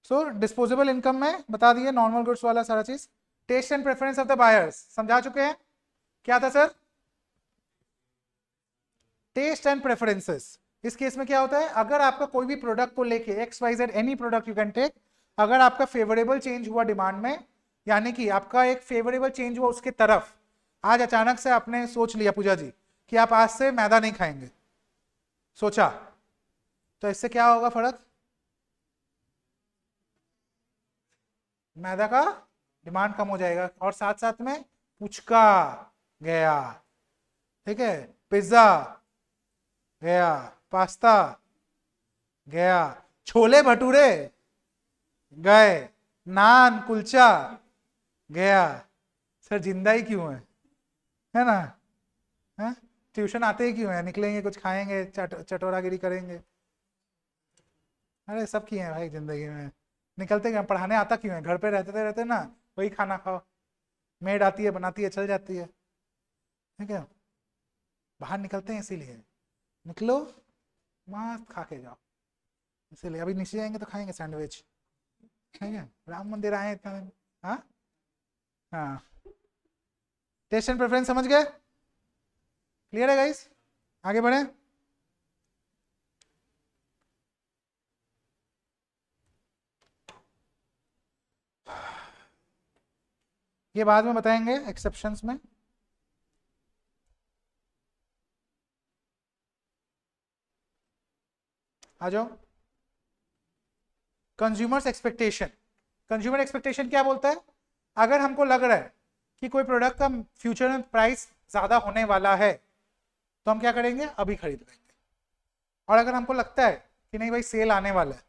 सो डिस्पोजेबल इनकम में बता दिए, नॉर्मल गुड्स वाला सारा चीज। Taste and preference of the buyers समझा चुके हैं, क्या था सर? Taste and preferences. इस केस में क्या होता है? अगर आपका कोई भी प्रोडक्ट को लेके X Y Z any product you can take, अगर आपका फेवरेबल चेंज हुआ डिमांड में, यानी कि आपका एक फेवरेबल चेंज हुआ उसके तरफ, आज अचानक से आपने सोच लिया पूजा जी कि आप आज से मैदा नहीं खाएंगे, सोचा, तो इससे क्या होगा फर्क? मैदा का डिमांड कम हो जाएगा और साथ साथ में पुचका गया, ठीक है, पिज्जा गया, पास्ता गया, छोले भटूरे गए, नान कुलचा गया। सर जिंदा ही क्यों है ना? है? ट्यूशन आते ही क्यों है? निकलेंगे कुछ खाएंगे, चटोरागिरी करेंगे। अरे सब किए हैं भाई जिंदगी में, निकलते क्या? पढ़ाने आता क्यों है? घर पे रहते ना, वही खाना खाओ, मेड आती है बनाती है चल जाती है, ठीक है। बाहर निकलते हैं इसीलिए, निकलो मस्त खा के जाओ, इसीलिए। अभी नीचे जाएंगे तो खाएंगे सैंडविच, ठीक है। राम मंदिर आए इतना दिन, हाँ हाँ, टेस्ट एंड प्रेफरेंस समझ गए? क्लियर है गाइस? आगे बढ़े। ये बाद में बताएंगे एक्सेप्शंस में। आ जाओ। Consumers expectation. कंज्यूमर एक्सपेक्टेशन क्या बोलता है? अगर हमको लग रहा है कि कोई प्रोडक्ट का फ्यूचर में प्राइस ज्यादा होने वाला है तो हम क्या करेंगे? अभी खरीद लेंगे। और अगर हमको लगता है कि नहीं भाई सेल आने वाला है,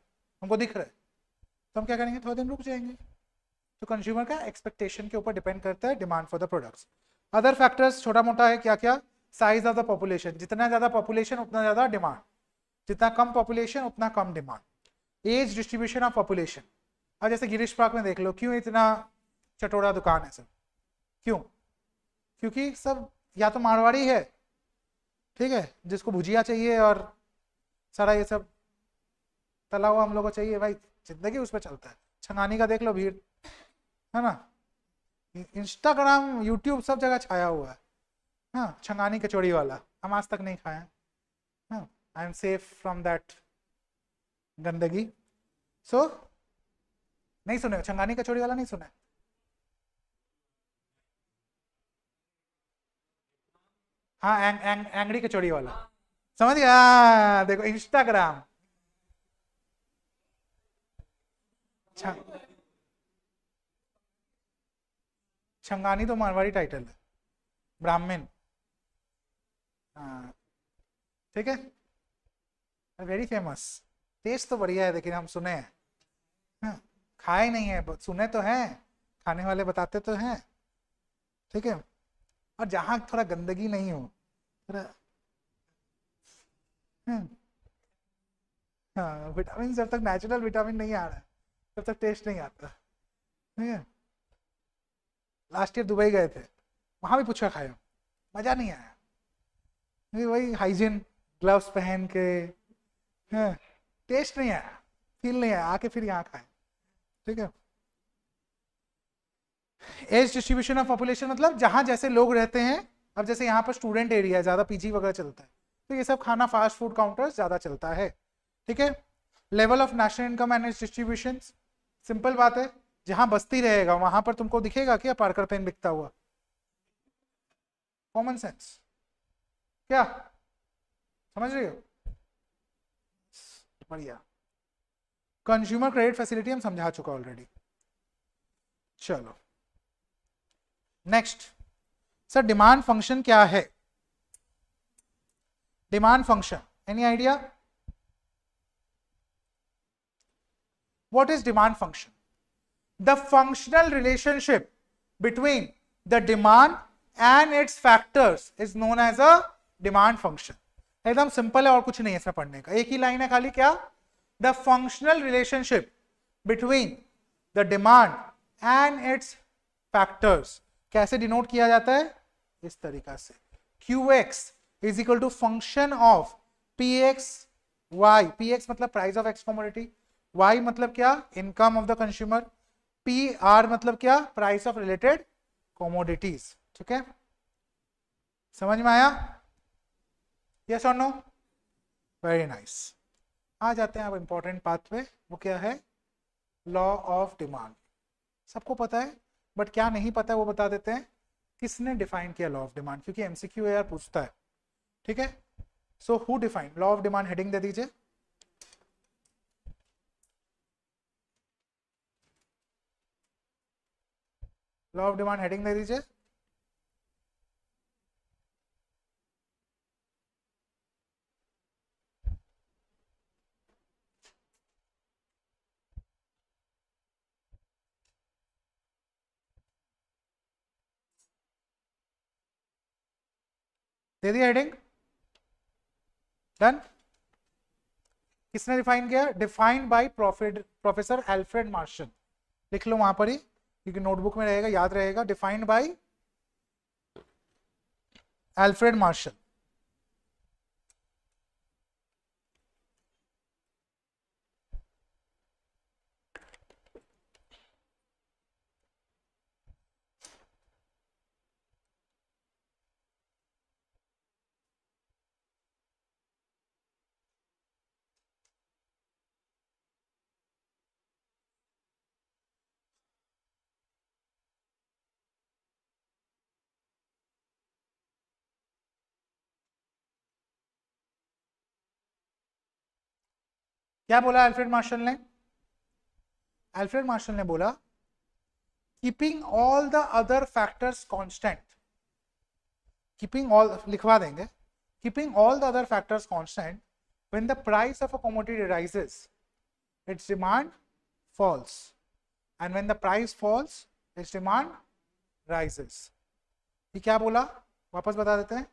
हमको दिख रहा है, तो हम क्या करेंगे? थोड़ा दिन रुक जाएंगे। तो कंज्यूमर का एक्सपेक्टेशन के ऊपर डिपेंड करता है demand for the products. Other factors छोटा मोटा है, क्या क्या? साइज ऑफ द पॉपुलेशन, जितना ज्यादा पॉपुलेशन उतना ज्यादा डिमांड, जितना कम पॉपुलेशन उतना कम demand. Age distribution of population. अब जैसे गिरीश पार्क में देख लो, क्यों इतना चटोरा दुकान है सब? क्यों? क्योंकि सब या तो मारवाड़ी है, ठीक है, जिसको भुजिया चाहिए और सारा ये सब तला हुआ हम लोग को चाहिए, भाई जिंदगी उस पर चलता है। छंगानी का देख लो भीड़, है ना? इंस्टाग्राम यूट्यूब सब जगह छाया हुआ है। हाँ, छंगानी कचौड़ी वाला हम आज तक नहीं खाए हैं। हाँ, I am safe from that गंदगी। सो नहीं सुने? छंगानी कचौड़ी वाला नहीं सुना? हाँ, एंगड़ी कचौड़ी वाला। समझ गया? देखो इंस्टाग्राम। छंगानी तो मारवाड़ी टाइटल है, ब्राह्मण। हाँ, ठीक है, वेरी फेमस। टेस्ट तो बढ़िया है लेकिन हम सुने हैं, हाँ, खाए नहीं है, सुने तो हैं, खाने वाले बताते तो हैं, ठीक है। और जहाँ थोड़ा गंदगी नहीं हो, थोड़ा, हाँ, हाँ, विटामिन जब तक नेचुरल विटामिन नहीं आ रहा है तब तक टेस्ट नहीं आता, ठीक है। लास्ट ईयर दुबई गए थे, वहाँ भी पुचका खाया, मज़ा नहीं आया। वही हाइजीन, ग्लव्स पहन के, हाँ, टेस्ट नहीं आया, फील नहीं आया, आके फिर यहाँ खाए, ठीक है। एज डिस्ट्रीब्यूशन ऑफ पॉपुलेशन मतलब जहां जैसे लोग रहते हैं। अब जैसे यहाँ पर स्टूडेंट एरिया है, ज़्यादा पीजी वगैरह चलता है, तो ये सब खाना फास्ट फूड काउंटर्स ज़्यादा चलता है, ठीक है। Level of national income and distribution, simple बात है, जहां बस्ती रहेगा वहां पर तुमको दिखेगा क्या पार्कर पेन बिकता हुआ? कॉमन सेंस, क्या समझ रही हो? बढ़िया। कंज्यूमर क्रेडिट फैसिलिटी हम समझा चुका ऑलरेडी। चलो नेक्स्ट, सर डिमांड फंक्शन क्या है? Demand function, any idea? What is demand function? The functional relationship between the demand and its factors is known as a demand function. एकदम simple है और कुछ नहीं है इसमें पढ़ने का, एक ही लाइन है खाली, क्या? The functional relationship between the demand and its factors कैसे डिनोट किया जाता है? इस तरीका से, Qx is equal to function of Px y। Px मतलब price of X commodity, y मतलब क्या? Income of the consumer, PR मतलब क्या? प्राइस ऑफ रिलेटेड कमोडिटीज, ठीक है। समझ में आया? यस और नो? Very nice. आ जाते हैं अब इंपॉर्टेंट पार्ट पे, वो क्या है? Law of demand. सबको पता है, बट क्या नहीं पता है वो बता देते हैं। किसने डिफाइन किया लॉ ऑफ डिमांड? क्योंकि एमसीक्यू यार पूछता है, ठीक है। So who define law of demand? Heading दे दीजिए। लॉ ऑफ डिमांड हेडिंग दे दीजिए। दे दिया हेडिंग? डन। किसने डिफाइन किया? Defined by professor Alfred Marshall. लिख लो वहां पर ही, क्योंकि नोटबुक में रहेगा, याद रहेगा। Defined by Alfred Marshall. क्या बोला अल्फ्रेड मार्शल ने? अल्फ्रेड मार्शल ने बोला keeping all the other factors constant, keeping all लिखवा देंगे, keeping all the other factors constant when the price of a commodity rises its demand falls and when the price falls its demand rises. ये क्या बोला वापस बता देते हैं।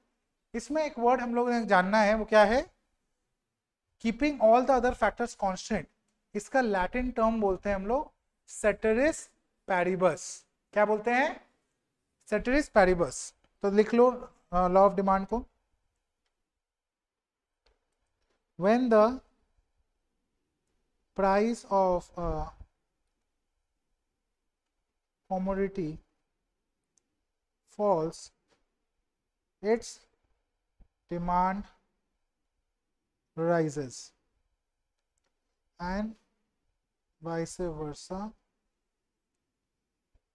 इसमें एक वर्ड हम लोग ने जानना है, वो क्या है? Keeping all the other factors constant, इसका लैटिन टर्म बोलते हैं हम लोग सेटेरिस पैरिबस। क्या बोलते हैं? सेटेरिस पैरिबस। तो लिख लो लॉ ऑफ डिमांड को। When the price of a commodity falls, its demand rises and vice versa.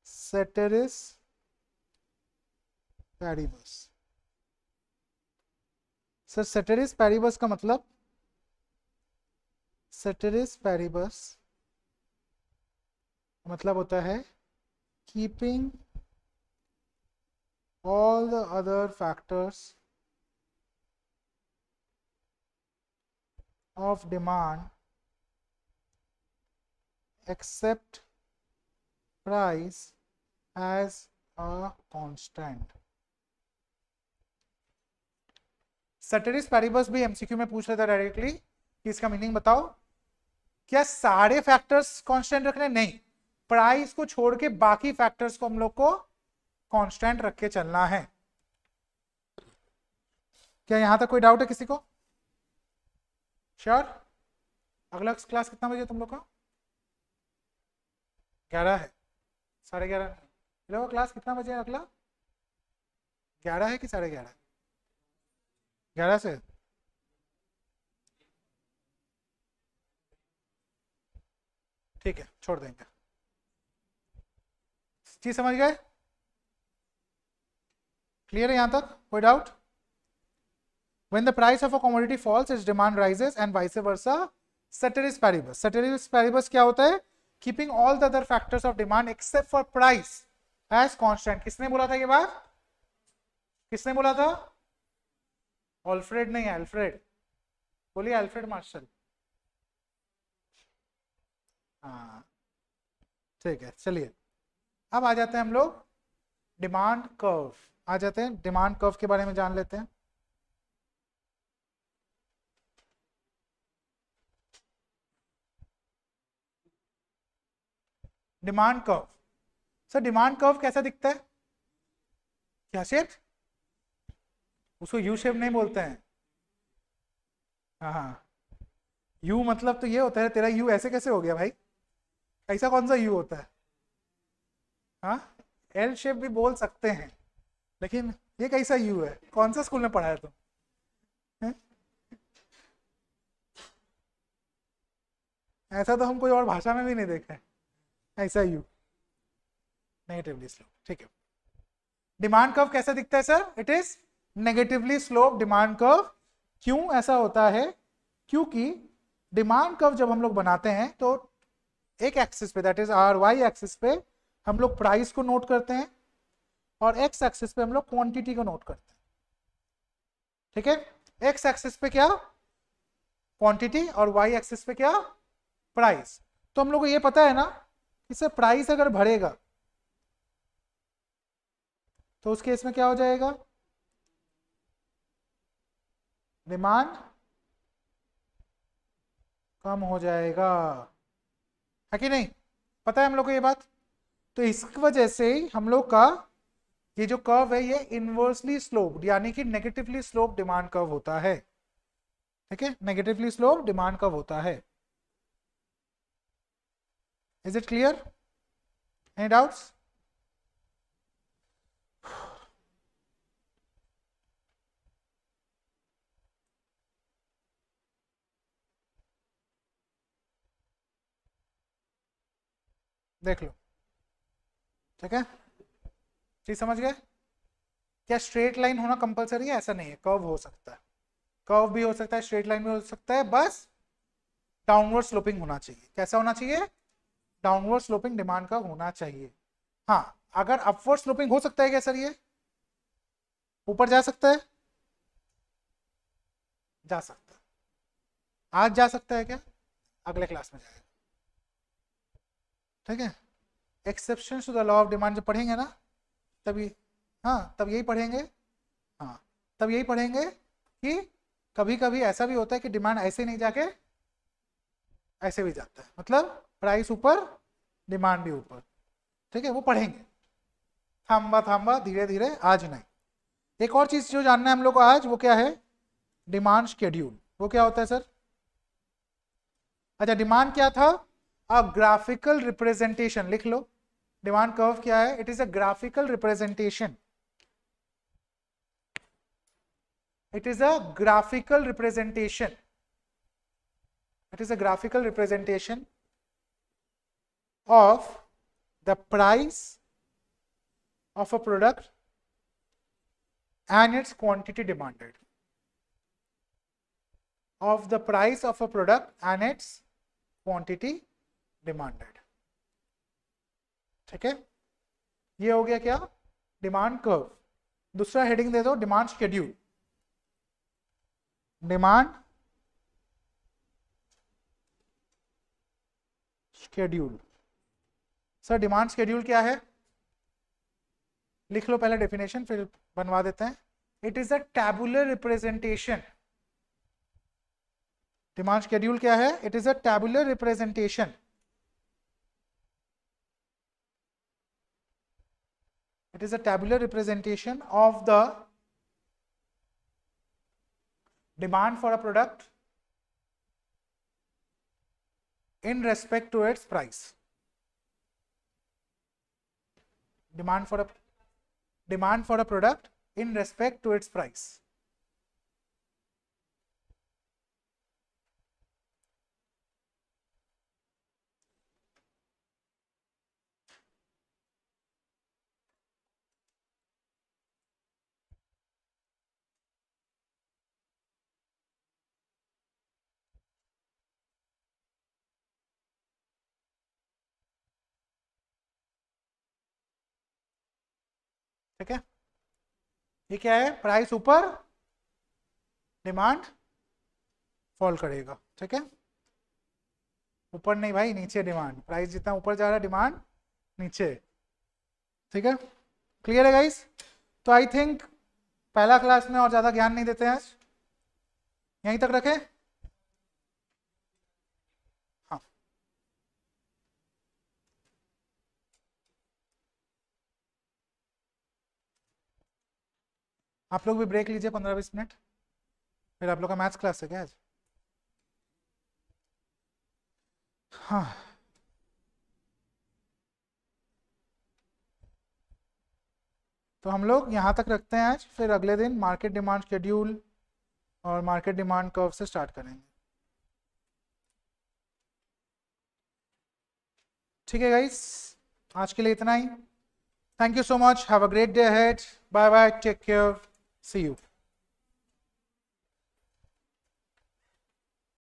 Ceteris paribus. Sir ceteris paribus का मतलब, ceteris paribus मतलब होता है keeping all the other factors of demand except price as a constant. Ceteris paribus भी MCQ में पूछ रहा था डायरेक्टली कि इसका मीनिंग बताओ। क्या सारे फैक्टर्स कांस्टेंट रखने? नहीं, प्राइस को छोड़ के बाकी फैक्टर्स को हम लोग को कांस्टेंट रख के चलना है। क्या यहां तक कोई डाउट है किसी को? श्योर? अगला क्लास कितना बजे तुम लोग का? 11 है, 11:30। लोग क्लास कितना बजे है अगला? 11 है कि 11:30? 11 से। ठीक है, छोड़ देंगे। चीज समझ गए? क्लियर है यहां तक? कोई doubt? When the price of a commodity falls, its demand rises and vice versa. Ceteris paribus. Ceteris paribus क्या होता है? Keeping all the other factors of demand except for price as constant. किसने बोला था ये बात? किसने बोला था? ऑल्फ्रेड नहीं, अल्फ्रेड। बोलिए अल्फ्रेड मार्शल। हाँ ठीक है, चलिए अब आ जाते हैं हम लोग डिमांड कर्व। आ जाते हैं डिमांड कर्व के बारे में जान लेते हैं। Demand curve. Sir demand curve कैसा दिखता है? क्या शेप? उसको यू शेप नहीं बोलते हैं। हाँ, यू मतलब तो ये होता है, तेरा यू ऐसे कैसे हो गया भाई? ऐसा कौन सा यू होता है? हाँ, एल शेप भी बोल सकते हैं, लेकिन ये कैसा यू है? कौन सा स्कूल में पढ़ा है तुम? ऐसा तो हम कोई और भाषा में भी नहीं देखा है, ऐसा यू नेगेटिवली स्लोप। ठीक है, डिमांड कर्व कैसा दिखता है sir? It is negatively slope demand curve. क्यों ऐसा होता है? क्योंकि डिमांड कर्व जब हम लोग बनाते हैं तो एक एक्सिस पे, that is our Y axis पे हम लोग प्राइस को नोट करते हैं और एक्स एक्सिस पे हम लोग क्वांटिटी को नोट करते हैं। ठीक है, एक्स एक्सिस पे क्या? क्वांटिटी, और वाई एक्सिस पे क्या? प्राइस। तो हम लोग को ये पता है ना, इससे प्राइस अगर बढ़ेगा तो उस केस में क्या हो जाएगा? डिमांड कम हो जाएगा, है कि नहीं? पता है हम लोग को ये बात। तो इस वजह से हम लोग का ये जो कर्व है ये इनवर्सली स्लोप्ड यानी कि नेगेटिवली स्लोप डिमांड कर्व होता है। ठीक है, नेगेटिवली स्लोप डिमांड कर्व होता है। Is it clear? Any doubts? देख लो, ठीक है, चीज समझ गए? क्या स्ट्रेट लाइन होना कंपलसरी है? ऐसा नहीं है, कर्व हो सकता है, कर्व भी हो सकता है, स्ट्रेट लाइन भी हो सकता है। बस डाउनवर्ड स्लोपिंग होना चाहिए। कैसा होना चाहिए? डाउनवर्ड स्लोपिंग डिमांड का होना चाहिए। हाँ, अगर अपवर्ड स्लोपिंग हो सकता है क्या सर? ये ऊपर जा सकता है? जा सकता है। आज जा सकता है क्या? अगले क्लास में जाएगा। ठीक है, exception to the law of demand जब पढ़ेंगे ना तभी, हाँ तब यही पढ़ेंगे। हाँ, तब यही पढ़ेंगे कि कभी कभी ऐसा भी होता है कि डिमांड ऐसे नहीं जाके ऐसे भी जाता है, मतलब प्राइस ऊपर डिमांड भी ऊपर। ठीक है, वो पढ़ेंगे थाम्बा थाम्बा धीरे धीरे, आज नहीं। एक और चीज जो जानना है हम लोग को आज, वो क्या है? Demand schedule. वो क्या होता है सर? अच्छा, डिमांड क्या था? अ ग्राफिकल रिप्रेजेंटेशन। लिख लो, डिमांड कर्व क्या है? It is a graphical representation. It is a graphical representation. It is a graphical representation of the price of a product and its quantity demanded. Of the price of a product and its quantity demanded. ठीक है, ये हो गया क्या? Demand curve. दूसरा heading दे दो, demand schedule. Demand schedule. Sir demand schedule क्या है? लिख लो पहले डेफिनेशन, फिर बनवा देते हैं। It is a tabular representation. Demand schedule क्या है? It is a tabular representation. It is a tabular representation of the demand for a product in respect to its price. Demand for a product in respect to its price. ठीक है, ये क्या है? Price ऊपर demand fall करेगा। ठीक है, ऊपर नहीं भाई, नीचे डिमांड। प्राइस जितना ऊपर जा रहा है, डिमांड नीचे। ठीक है, क्लियर है गाइस? तो आई थिंक पहला क्लास में और ज्यादा ज्ञान नहीं देते हैं आज, यहीं तक रखें। हाँ, आप लोग भी ब्रेक लीजिए 15-20 मिनट, फिर आप लोग का मैथ्स क्लास है क्या आज? हाँ, तो हम लोग यहाँ तक रखते हैं आज, फिर अगले दिन मार्केट डिमांड शेड्यूल और मार्केट डिमांड कर्व से स्टार्ट करेंगे। ठीक है गाइस, आज के लिए इतना ही। Thank you so much, have a great day ahead, bye bye, take care, see you.